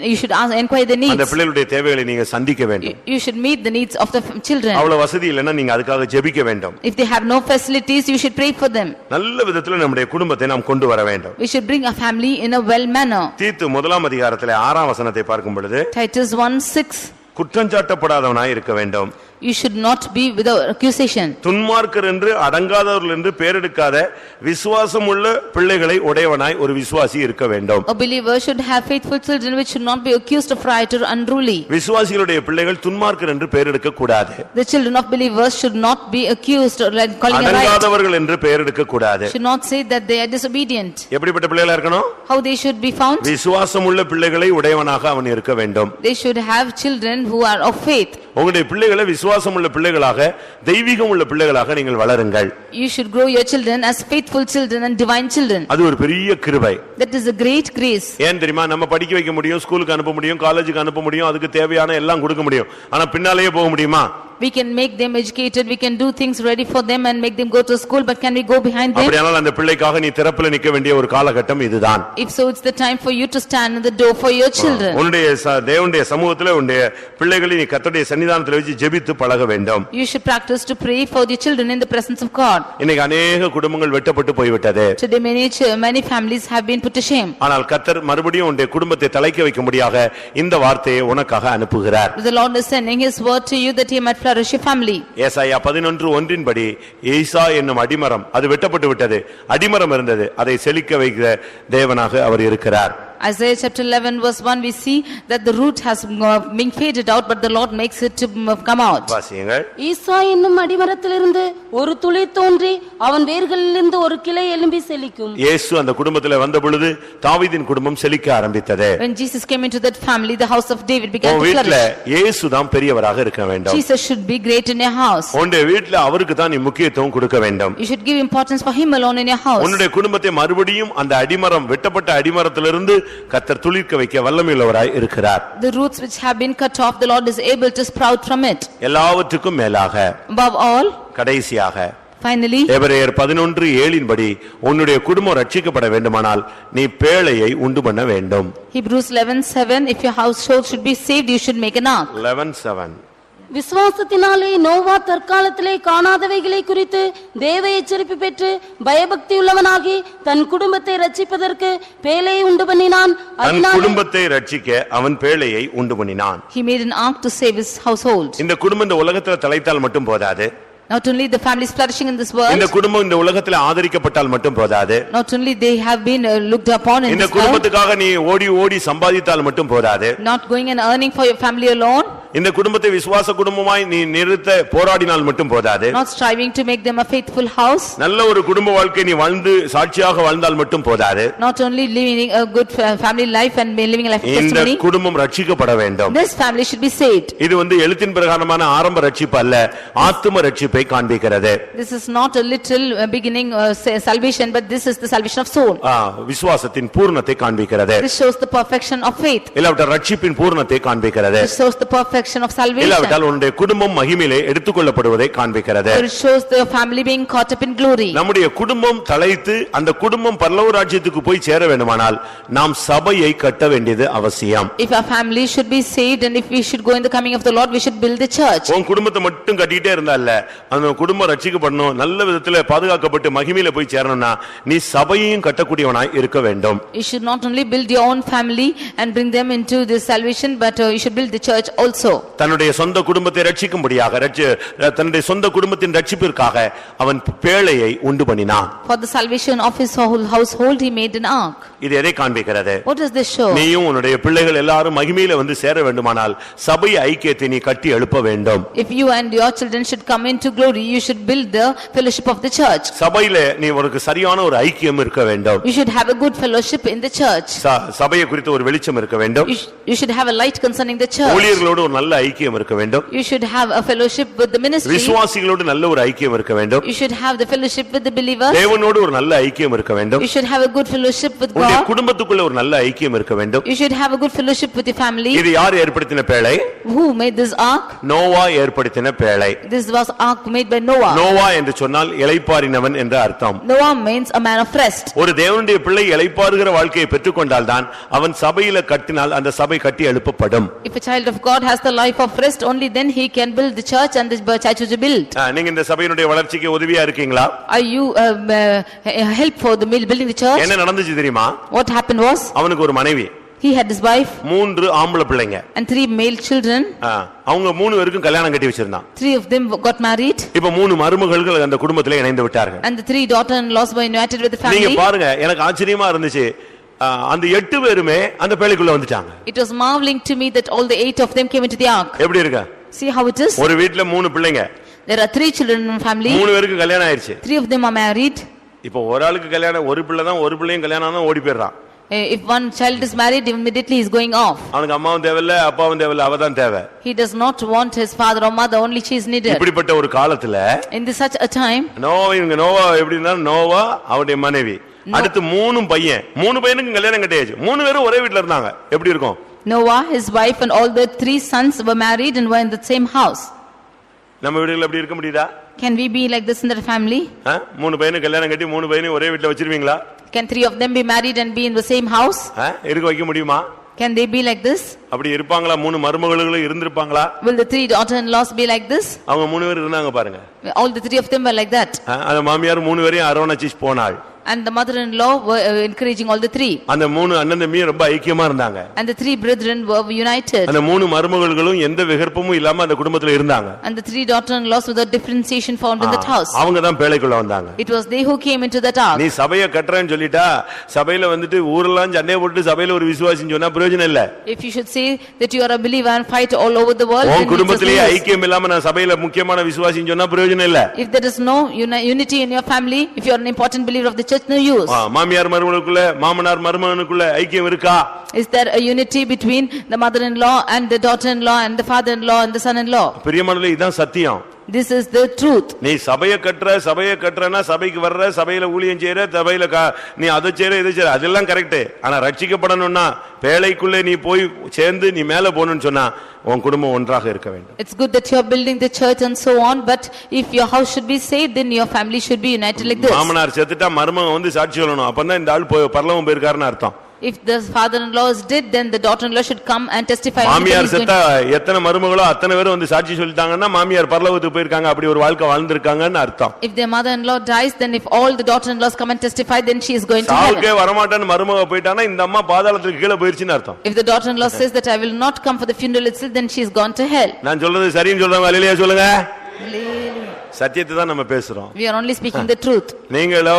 You should ask, inquire the needs. அந்த பிள்ளைகளுடைய தேவைகளை நீங்க சந்திக்க வேண்டும். You should meet the needs of the children. அவ்வளவு வசதி இல்லைன்னா நீங்க அதுக்காக ஜெபிக்க வேண்டும். If they have no facilities, you should pray for them. நல்ல விதத்துல நம்முடைய குடும்பத்தை நாம் கொண்டு வர வேண்டும். We should bring a family in a well manner. தீத்து 1 அதிகாரத்திலே 6 வசனத்தை பார்க்கும் பொழுது Titus 1:6, குற்றஞ்சாட்டப்படாதவனாய் இருக்க வேண்டும். you should not be without accusation. துன்மார்க்கர் என்று அடங்காதவர்கள் என்று பெயரெடுக்காத விசுவாசம் உள்ள பிள்ளைகளை உடையவனாய் ஒரு விசுவாசி இருக்க வேண்டும். A believer should have faithful children which should not be accused of right or unruly. விசுவாசிகளுடைய பிள்ளைகள் துன்மார்க்கர் என்று பெயரெடுக்க கூடாது. The children of believers should not be accused or like calling a right. அடங்காதவர்கள் என்று பெயரெடுக்க கூடாது. Should not say that they are disobedient. எப்படிப்பட்ட பிள்ளைகளா இருக்கணும்? How they should be found? விசுவாசம் உள்ள பிள்ளைகளை உடையவனாக அவன் இருக்க வேண்டும். They should have children who are of faith. உங்களுடைய பிள்ளைகளை விசுவாசம் உள்ள பிள்ளைகளாக, தெய்வீகம் உள்ள பிள்ளைகளாக நீங்கள் வளருங்கள். You should grow your children as faithful children and divine children. அது ஒரு பெரிய கிருபை. That is a great grace. ஏன் தெரியுமா? நம்ம படிக்க வைக்க முடியும், ஸ்கூலுக்கு அனுப்ப முடியும், காலேஜுக்கு அனுப்ப முடியும், அதுக்கு தேவையான எல்லாம் கொடுக்க முடியும். ஆனா பின்னாலேயே போக முடியுமா? We can make them educated, we can do things ready for them and make them go to school, but can we go behind them? அப்படியானால் அந்த பிள்ளைக்காக நீ திறப்புல நிக்க வேண்டிய ஒரு காலகட்டம் இதுதான். If so, it's the time for you to stand in the door for your children. உன்னுடைய தேவனுடைய சமூகத்திலே உன்னுடைய பிள்ளைகளை நீ கர்த்தருடைய சன்னிதானத்திலே வச்சு ஜெபித்து பழக வேண்டும். You should practice to pray for the children in the presence of God. இன்னைக்கு अनेक குடும்பங்கள் வெட்டப்பட்டு போய்விட்டது. Today many families have been put to shame. ஆனால் கர்த்தர் மறுபடியும் உன்னுடைய குடும்பத்தை தலைக்க வைக்கும்படியாக இந்த வார்த்தையை உனக்காக அனுப்புகிறார். The Lord is sending his word to you that he might flourish your family. ஏசாயா 11:1 படி ஏசா என்னும் அடிமரம் அது வெட்டப்பட்டு விட்டது. அடிமரம் இருந்தது, அதை செழிக்க வைக்கிற தேவனாக அவர் இருக்கிறார். Isaiah chapter 11 verse 1 we see that the root has been faded out but the Lord makes it to come out. வாசியுங்கள். ஈசா என்னும் அடிமரத்திலிருந்து ஒரு துளி தோன்றி அவன் வேர்களிலிருந்து ஒரு கிளை எழும்பி செழிக்கும். இயேசு அந்த குடும்பத்திலே வந்த பொழுது தாவீதின் குடும்பம் செழிக்க ஆரம்பித்தது. When Jesus came into that family, the house of David began to வீட்ல flourish. இயேசு தான் பெரியவராக இருக்க வேண்டும். Jesus should be great in your house. உன்னுடைய வீட்ல அவருக்கு தான் நீ முக்கியத்துவம் கொடுக்க வேண்டும். You should give importance for him alone in your house. உன்னுடைய குடும்பத்தை மறுபடியும் அந்த அடிமரம் வெட்டப்பட்ட அடிமரத்திலிருந்து கர்த்தர் துளிர்க்க வைக்க வல்லமையுள்ளவராய் இருக்கிறார். The roots which have been cut off, the Lord is able to sprout from it. எல்லாவற்றுக்கும் மேலாக Above all, கடைசியாக finally, எபிரேயர் 11:7 படி உன்னுடைய குடும்பம் ரட்சிக்கப்பட வேண்டுமானால் நீ பேழையை உண்டு பண்ண வேண்டும். Hebrews 11:7, if your household should be saved, you should make an ark. 11:7 விசுவாசத்தினாலே நோவா தற்காலத்திலே காணாதவைகளை குறித்து தேவ எச்சரிப்பு பெற்று பயபக்தி உள்ளவனாகி தன் குடும்பத்தை ரட்சிப்பதற்கு பேழையை உண்டு பண்ணினான். தன் குடும்பத்தை ரட்சிக்க அவன் பேழையை உண்டு பண்ணினான். He made an ark to save his household. இந்த குடும்பம் இந்த உலகத்துல தலைத்தால் மட்டும் போதாது. Not only the family is flourishing in this world, இந்த குடும்பம் இந்த உலகத்துல ஆதரிக்கப்பட்டால் மட்டும் போதாது. not only they have been looked upon in இந்த this world, குடும்பத்துக்காக நீ ஓடி ஓடி சம்பாதித்தால் மட்டும் போதாது. not going and earning for your family alone, இந்த குடும்பத்தை விசுவாச குடும்பமாய் நீ நிறுத்த போராடினால் மட்டும் போதாது. not striving to make them a faithful house, நல்ல ஒரு குடும்ப வாழ்க்கை நீ வாழ்ந்து சாட்சியாக வாழ்ந்தால் மட்டும் போதாது. not only living a good family life and living a life of இந்த testimony, குடும்பம் ரட்சிக்கப்பட வேண்டும். this family should be saved. இது எழுத்தின் பிரகாரமான ஆரம்ப ரட்சிப்பு அல்ல, ஆத்தும ரட்சிப்பை காண்பிக்கிறது. This is not a little beginning salvation, but this is the salvation of soul. விசுவாசத்தின் பூர்ணத்தை காண்பிக்கிறது. This shows the perfection of faith. இல்லாவிட்டால் ரட்சிப்பின் பூர்ணத்தை காண்பிக்கிறது. This shows the perfection of salvation. இல்லாவிட்டால் உன்னுடைய குடும்பம் மகிமையிலே எடுத்துக்கொள்ளப்படுவதை காண்பிக்கிறது. It shows the family being caught up in glory. நம்முடைய குடும்பம் தழைத்து அந்த குடும்பம் பரலோக ராஜ்யத்துக்கு போய் சேர வேண்டுமானால் நாம் சபையை கட்ட வேண்டியது அவசியம். If our family should be saved and if we should go in the coming of the Lord, we should build the church. உன் குடும்பத்தை மட்டும் கட்டிட்டே இருந்தால அந்த குடும்பம் ரட்சிக்கப்படணும், நல்ல விதத்துல பாதுகாக்கப்பட்டு மகிமையில போய் சேரணும்னா நீ சபையையும் கட்டக்கூடியவனாய் இருக்க வேண்டும். You should not only build your own family and bring them into this salvation, but you should build the church also. தன்னுடைய சொந்த குடும்பத்தை ரட்சிக்கும்படியாக தன்னுடைய சொந்த குடும்பத்தின் ரட்சிப்பிற்காக அவன் பேழையை உண்டு பண்ணினான். For the salvation of his whole household, he made an ark. இது எதை காண்பிக்கிறது? What does this show? நீயும் உன்னுடைய பிள்ளைகள் எல்லாரும் மகிமையில வந்து சேர வேண்டுமானால் சபை ஐக்கியத்தை நீ கட்டி எழுப்ப வேண்டும். If you and your children should come into glory, you should build the fellowship of the church. சபையில நீ உனக்கு சரியான ஒரு ஐக்கியம் இருக்க வேண்டும். You should have a good fellowship in the church. சபையை குறித்து ஒரு வெளிச்சம் இருக்க வேண்டும். You should have a light concerning the church. ஊழியர்களோடு ஒரு நல்ல ஐக்கியம் இருக்க வேண்டும். You should have a fellowship with the ministry. விசுவாசிகளோடு நல்ல ஒரு ஐக்கியம் இருக்க வேண்டும். You should have the fellowship with the believers. தேவனோடு ஒரு நல்ல ஐக்கியம் இருக்க வேண்டும். You should have a good fellowship with உன்னுடைய God. குடும்பத்துக்குள்ள ஒரு நல்ல ஐக்கியம் இருக்க வேண்டும். You should have a good fellowship with your family. இது யார் ஏற்படுத்தின பேழை? Who made this ark? Noah ஏற்படுத்தின பேழை. This was ark made by Noah. Noah என்று சொன்னால் இளைப்பாறினவன் என்ற அர்த்தம். Noah means a man of rest. ஒரு தேவனுடைய பிள்ளை இளைப்பாறுகிற வாழ்க்கையை பெற்றுக்கொண்டால் தான் அவன் சபையில கட்டினால் அந்த சபை கட்டி எழுப்பப்படும். If a child of God has the life of rest, only then he can build the church and the church will be built. நீங்க இந்த சபையினுடைய வளர்ச்சிக்கு உதவியா இருக்கீங்களா? Are you help for the building the church? என்ன நடந்துச்சு தெரியுமா? What happened was, அவனுக்கு ஒரு மனைவி, he had his wife 3 ஆம்பளை பிள்ளைங்க and 3 male children. அவங்க 3 பேருக்கும் கல்யாணம் கட்டி வச்சிருந்தான். 3 of them got married. இப்ப 3 மருமகள்கள் அந்த குடும்பத்திலே இணைந்து விட்டார்கள். And the 3 daughter-in-laws were united with the family. நீங்க பாருங்க, எனக்கு ஆச்சரியமா இருந்துச்சு. அந்த 8 பேருமே அந்த பேழைக்குள்ள வந்துட்டாங்க. It was marveling to me that all the 8 of them came into the ark. எப்படி இருக்கு? See how it is? ஒரு வீட்ல 3 பிள்ளைங்க. There are 3 children in family. 3 பேருக்கு கல்யாணம் ஆயிருச்சு. 3 of them are married. இப்போ ஒரு ஆளுக்கு கல்யாணம், ஒரு பிள்ளை தான், ஒரு பிள்ளையும் கல்யாணம் ஆனா ஓடி போயிடுறான். If one child is married, immediately he is going off. அவனுக்கு அம்மாவும் தேவையில்ல, அப்பாவும் தேவையில்ல, அவதான் தேவை. He does not want his father or mother, only she is needed. இப்படிப்பட்ட ஒரு காலத்துல In such a time, Noah எப்படின்னா, நோவா அவருடைய மனைவி, அடுத்து 3 பையன், 3 பையனுக்கு கல்யாணம் கட்டியாச்சு, 3 பேரும் ஒரே வீட்ல இருந்தாங்க. எப்படி இருக்கும்? Noah, his wife and all the 3 sons were married and were in the same house. நம்ம வீடுகள் எப்படி இருக்க முடியுதா? Can we be like this in the family? 3 பையனுக்கு கல்யாணம் கட்டி 3 பையனையும் ஒரே வீட்ல வச்சிருவீங்களா? Can 3 of them be married and be in the same house? இருக்க வைக்க முடியுமா? Can they be like this? அப்படி இருப்பாங்களா? 3 மருமகளும் இருந்திருப்பாங்களா? Will the 3 daughter-in-laws be like this? அவங்க 3 பேர் இருந்தாங்க பாருங்க. All the 3 of them were like that. அந்த மாமியார் 3 பேரையும் அரவணைச்சு போனாள். And the mother-in-law were encouraging all the three. அந்த மூணு அண்ணன் தம்பியும் ரொம்ப ஐக்கியமா இருந்தாங்க. And the three brethren were united. அந்த மூணு மருமகள்களும் எந்த விகற்பமும் இல்லாம அந்த குடும்பத்துல இருந்தாங்க. And the three daughter-in-laws without differentiation found in that house. அவங்க தான் பேழைக்குள்ள வந்தாங்க. It was they who came into that ark. நீ சபையை கட்டறேன்னு சொல்லிட்டா சபையில வந்துட்டு ஊரெல்லாம் சண்டை போட்டு சபையில ஒரு விசுவாசின்னு சொன்னா பிரயோஜனம் இல்ல. If you should say that you are a believer and fight all over the world, உன் குடும்பத்திலே ஐக்கியம் இல்லாம நான் சபையில முக்கியமான விசுவாசின்னு சொன்னா பிரயோஜனம் இல்ல. if there is no unity in your family, if you are an important believer of the church, no use. மாமியார் மருமகளுக்குள்ள மாமனார் மருமகனுக்குள்ள ஐக்கியம் இருக்கா? Is there a unity between the mother-in-law and the daughter-in-law and the father-in-law and the son-in-law? பிரியமானவர்களே, இதான் சத்தியம். This is the truth. நீ சபையை கட்டறனா சபைக்கு வர்ற, சபையில ஊழியம் செய்யற, சபையில நீ அதை செய்யற இதை செய்யற அதெல்லாம் கரெக்ட். ஆனா ரட்சிக்கப்படணும்னா பேழைக்குள்ளே நீ போய் சேர்ந்து நீ மேல போகணும்னு சொன்னா உன் குடும்பம் ஒன்றாக இருக்க வேண்டும். It's good that you are building the church and so on, but if your house should be saved, then your family should be united like this. மாமனார் செத்துட்டா மருமகன் வந்து சாட்சி சொல்லணும். அப்பதான் இந்த ஆள் பரலோகம் போயிருக்காருன்னு அர்த்தம். If the father-in-law is dead, then the daughter-in-law should come and testify. மாமியார் செத்தா எத்தனை மருமகளோ அத்தனை பேரும் வந்து சாட்சி சொல்லிட்டாங்கன்னா மாமியார் பரலோகத்துக்கு போயிருக்காங்க, அப்படி ஒரு வாழ்க்கை வாழ்ந்திருக்காங்கன்னு அர்த்தம். If their mother-in-law dies, then if all the daughter-in-laws come and testify, then she is going to heaven. சாவுக்கே வரமாட்டேன்னு மருமக போயிட்டானா இந்த அம்மா பாதாளத்துக்கு கீழே போயிருச்சுன்னு அர்த்தம். If the daughter-in-law says that I will not come for the funeral itself, then she is gone to hell. நான் சொல்றது சரின்னு சொல்றேன். அல்லேலூயா சொல்லுங்க. சத்தியத்தை தான் நம்ம பேசுறோம். We are only speaking the truth. நீங்களோ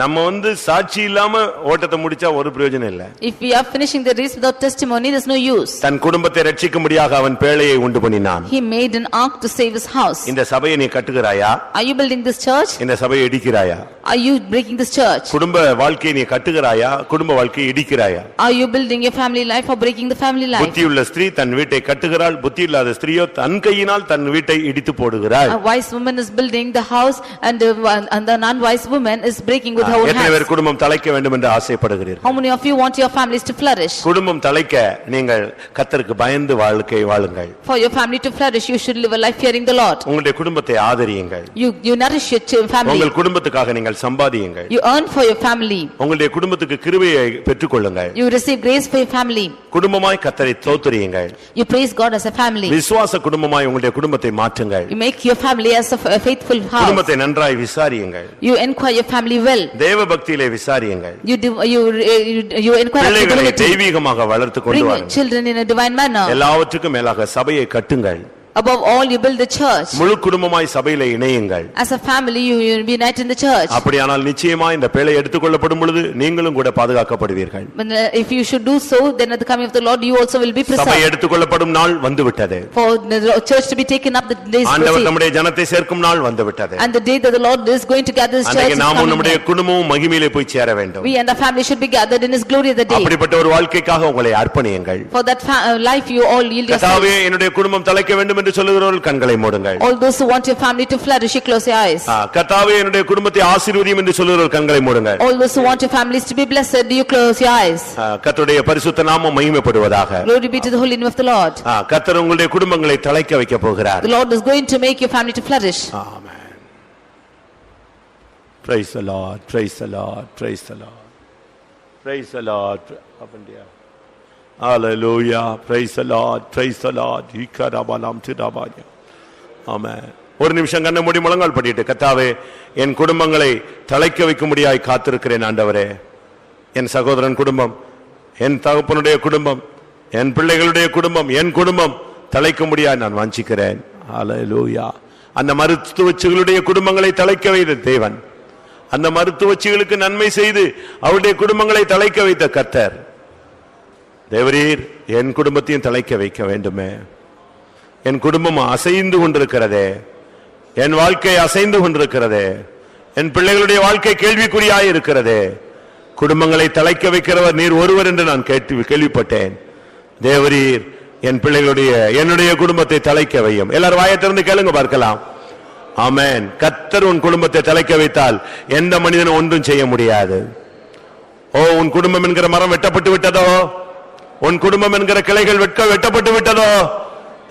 நம்ம வந்து சாட்சி இல்லாம ஓட்டத்தை முடிச்சா ஒரு பிரயோஜனம் இல்ல. If we are finishing the race without testimony, there is no use. தன் குடும்பத்தை ரட்சிக்கும்படியாக அவன் பேழையை உண்டு பண்ணினான். He made an ark to save his house. இந்த சபையை நீ கட்டுகிறாயா? Are you building this church? இந்த சபையை இடிக்கிறாயா? Are you breaking this church? குடும்ப வாழ்க்கையை நீ கட்டுகிறாயா? குடும்ப வாழ்க்கையை இடிக்கிறாயா? Are you building your family life or breaking the family life? புத்தியுள்ள ஸ்திரீ தன் வீட்டை கட்டுகிறாள், புத்தி இல்லாத ஸ்திரீயோ தன் கையினால் தன் வீட்டை இடித்து போடுகிறாள். A wise woman is building the house and the non-wise woman is breaking with her own எத்தனை hands. பேர் குடும்பம் தலைக்க வேண்டும் என்று ஆசைப்படுகிறீர்கள்? How many of you want your families to flourish? குடும்பம் தலைக்க நீங்கள் கர்த்தருக்கு பயந்து வாழ்க்கை வாழுங்கள். For your family to flourish, you should live a life fearing the Lord. உங்களுடைய குடும்பத்தை ஆதரியுங்கள். You nourish your family. உங்கள் குடும்பத்துக்காக நீங்கள் சம்பாதியுங்கள். You earn for your family. உங்களுடைய குடும்பத்துக்கு கிருபையை பெற்றுக்கொள்ளுங்கள். You receive grace for your family. குடும்பமாய் கர்த்தரை ஸ்தோத்திரியுங்கள். You praise God as a family. விசுவாச குடும்பமாய் உங்களுடைய குடும்பத்தை மாற்றுங்கள். You make your family as a faithful house. குடும்பத்தை நன்றாய் விசாரியுங்கள். You inquire your family well. தேவ பக்தியிலே விசாரியுங்கள். You inquire பிள்ளைகளை தெய்வீகமாக வளர்த்து கொண்டு bring வாருங்கள். children in a divine manner. எல்லாவற்றுக்கும் மேலாக சபையை கட்டுங்கள். Above all, you build the church. முழு குடும்பமாய் சபையிலே இணையுங்கள். As a family, you will be united in the church. அப்படியானால் நிச்சயமா இந்த பேழை எடுத்துக்கொள்ளப்படும் பொழுது நீங்களும் கூட பாதுகாக்கப்படுவீர்கள். If you should do so, then at the coming of the Lord, you also will be preserved. சபை எடுத்துக்கொள்ளப்படும் நாள் வந்துவிட்டது. For the church to be taken up, the days ஆண்டவர் நம்முடைய ஜனத்தை சேர்க்கும் நாள் வந்துவிட்டது. and the day that the Lord is going to gather His church அன்றைக்கு is நாமும் coming. நம்முடைய குடும்பமும் மகிமையிலே போய் சேர வேண்டும். We and our family should be gathered in His glory at the day. அப்படிப்பட்ட ஒரு வாழ்க்கைக்காக உங்களை அர்ப்பணியுங்கள். For that life, you all yield yourselves. கர்த்தாவே என்னுடைய குடும்பம் தலைக்க வேண்டும் என்று சொல்லுகிறவர்கள் கண்களை மூடுங்கள். All those who want your family to flourish, you close your eyes. கர்த்தாவே என்னுடைய குடும்பத்தை ஆசீர்வதியும் என்று சொல்லுகிறவர்கள் கண்களை மூடுங்கள். All those who want your families to be blessed, you close your eyes. கர்த்தருடைய பரிசுத்த நாமம் மகிமைப்படுவதாக. Glory be to the holy name of the Lord. கர்த்தர் உங்களுடைய குடும்பங்களை தலைக்க வைக்க போகிறார். The Lord is going to make your family to flourish. Amen. Praise the Lord, praise the Lord, praise the Lord. Praise the Lord. Up and down. Hallelujah. Praise the Lord, praise the Lord. Ikarabalam tidabaya. Amen. ஒரு நிமிஷம் கண்ணை மூடி முழங்கால் படிட்டு, கர்த்தாவே என் குடும்பங்களை தலைக்க வைக்கும்படியாய் காத்திருக்கிறேன் ஆண்டவரே. என் சகோதரன் குடும்பம், என் தகப்பனுடைய குடும்பம், என் பிள்ளைகளுடைய குடும்பம், என் குடும்பம் தலைக்கும்படியாய் நான் வாஞ்சிக்கிறேன். ஹல்லேலூயா. அந்த மருத்துவச்சிகளுடைய குடும்பங்களை தலைக்க வைத்த தேவன், அந்த மருத்துவச்சிகளுக்கு நன்மை செய்து அவருடைய குடும்பங்களை தலைக்க வைத்த கர்த்தர் தேவரீர் என் குடும்பத்தையும் தலைக்க வைக்க வேண்டுமே. என் குடும்பம் அசைந்து கொண்டிருக்கிறதே, என் வாழ்க்கை அசைந்து கொண்டிருக்கிறதே, என் பிள்ளைகளுடைய வாழ்க்கை கேள்விக்குறியாய் இருக்கிறதே. குடும்பங்களை தலைக்க வைக்கிறவர் நீர் ஒருவர் என்று நான் கேள்விப்பட்டேன். தேவரீர் என் பிள்ளைகளுடைய என்னுடைய குடும்பத்தை தலைக்க வையும். எல்லாரும் வாயை திறந்து கேளுங்க பார்க்கலாம். ஆமென். கர்த்தர் உன் குடும்பத்தை தலைக்க வைத்தால் எந்த மனிதனும் ஒன்றும் செய்ய முடியாது. ஓ, உன் குடும்பம் என்கிற மரம் வெட்டப்பட்டு விட்டதோ, உன் குடும்பம் என்கிற கிளைகள் வெட்டப்பட்டு விட்டதோ,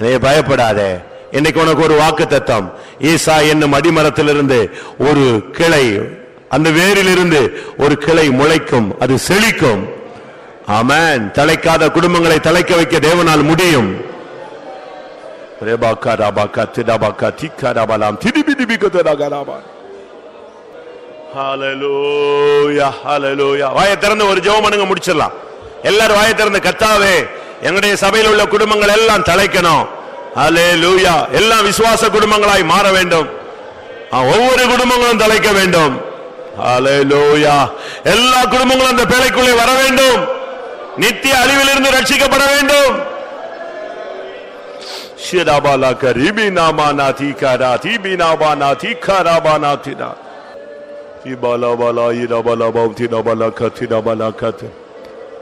நீ பயப்படாதே. இன்னைக்கு உனக்கு ஒரு வாக்குத்தத்தம். ஈசா என்னும் அடிமரத்திலிருந்து ஒரு கிளை, அந்த வேரிலிருந்து ஒரு கிளை முளைக்கும், அது செழிக்கும். ஆமென். தலைக்காத குடும்பங்களை தலைக்க வைக்க தேவனால் முடியும். ஹalleluya ஹalleluya. வாயை திறந்து ஒரு ஜெபம் பண்ணுங்க, முடிச்சிடலாம். எல்லாரும் வாயை திறந்து, கர்த்தாவே எங்களுடைய சபையில் உள்ள குடும்பங்கள் எல்லாம் தழைக்கணும். ஹalleluya. எல்லாம் விசுவாச குடும்பங்களாய் மாற வேண்டும். ஒவ்வொரு குடும்பங்களும் தழைக்க வேண்டும். ஹalleluya. எல்லா குடும்பங்களும் அந்த பேழைக்குள்ளே வர வேண்டும். நித்திய அழிவிலிருந்து ரட்சிக்கப்பட வேண்டும். ஷிராபாலா கரிபினா மானாதி கரா திபினா பானாதி கராபானாதினா இபாலாபாலா இராபாலாபாதினாபாலா கத்தினாபாலா கத்.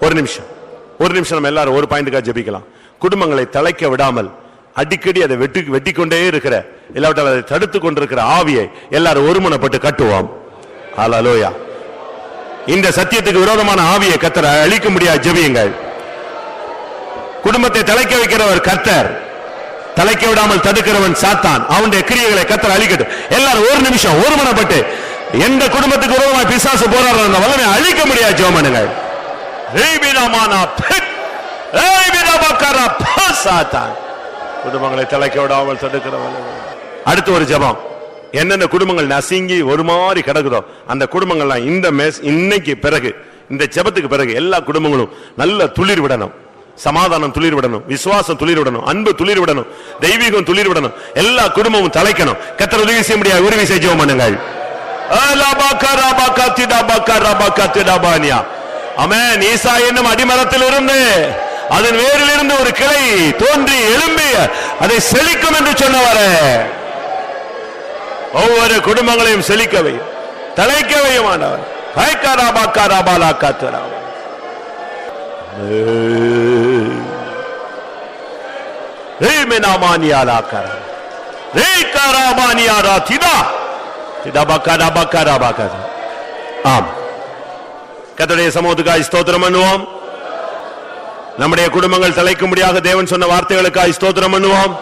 ஒரு நிமிஷம் நம்ம எல்லாரும் ஒரு பாயிண்ட்காக ஜெபிக்கலாம். குடும்பங்களை தழைக்க விடாமல் அடிக்கடி அதை வெட்டி கொண்டே இருக்கிற, இல்லாவிட்டால் அதை தடுத்து கொண்டிருக்கிற ஆவியை எல்லாரும் ஒருமனப்பட்டு கட்டுவோம். ஹalleluya. இந்த சத்தியத்துக்கு விரோதமான ஆவியை கர்த்தர் அழிக்க முடியாது. ஜெபியுங்கள். குடும்பத்தை தழைக்க வைக்கிறவர் கர்த்தர், தழைக்க விடாமல் தடுக்கிறவன் சாத்தான். அவனுடைய கிரியைகளை கர்த்தர் அழிக்கட்டும். எல்லாரும் ஒரு நிமிஷம் ஒருமனப்பட்டு எந்த குடும்பத்துக்கு விரோதமாக பிசாசு போராடுற அந்த வல்லமை அழிக்க முடியாது. ஜெபம் பண்ணுங்கள். குடும்பங்களை தழைக்க விடாமல் தடுக்கிறவன். அடுத்து ஒரு ஜெபம். என்னென்ன குடும்பங்கள் நசுங்கி ஒரு மாதிரி கிடக்குதோ அந்த குடும்பங்கள்லாம் இன்னைக்கு பிறகு, இந்த ஜெபத்துக்கு பிறகு எல்லா குடும்பங்களும் நல்ல துளிர் விடணும். சமாதானம் துளிர் விடணும், விசுவாசம் துளிர் விடணும், அன்பு துளிர் விடணும், தெய்வீகம் துளிர் விடணும். எல்லா குடும்பமும் தலைக்கணும். கர்த்தர் உதவி செய்ய முடியாது. உதவி செய்ய ஜெபம் பண்ணுங்கள். ஆமென். ஈசா என்னும் அடிமரத்தில் இருந்து அதன் வேரிலிருந்து ஒரு கிளை தோன்றி எழும்பி அதை செழிக்கும் என்று சொன்னவரே, ஒவ்வொரு குடும்பங்களையும் செழிக்கவை தலைக்கவையும் ஆண்டவர். கர்த்தருடைய சமூகத்துக்காய் ஸ்தோத்திரம் பண்ணுவோம். நம்முடைய குடும்பங்கள் தலைக்கும்படியாக தேவன் சொன்ன வார்த்தைகளுக்காய் ஸ்தோத்திரம் பண்ணுவோம்.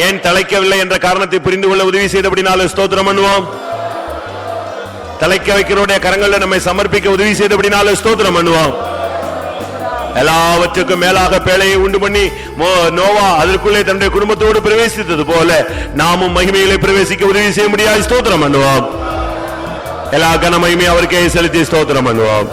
ஏன் தலைக்கவில்லை என்ற காரணத்தை புரிந்து கொள்ள உதவி செய்தபடினாலும் ஸ்தோத்திரம் பண்ணுவோம். தலைக்க வைக்கிறோடைய கரங்களில் நம்மை சமர்ப்பிக்க உதவி செய்தபடினாலும் ஸ்தோத்திரம் பண்ணுவோம். எல்லாவற்றுக்கும் மேலாக பேழையை உண்டு பண்ணி நோவா அதற்குள்ளே தன்னுடைய குடும்பத்தோடு பிரவேசித்தது போல நாமும் மகிமையிலே பிரவேசிக்க உதவி செய்ய முடியாது. ஸ்தோத்திரம் பண்ணுவோம். எல்லா கன மகிமை அவருக்கே செலுத்தி ஸ்தோத்திரம் பண்ணுவோம்.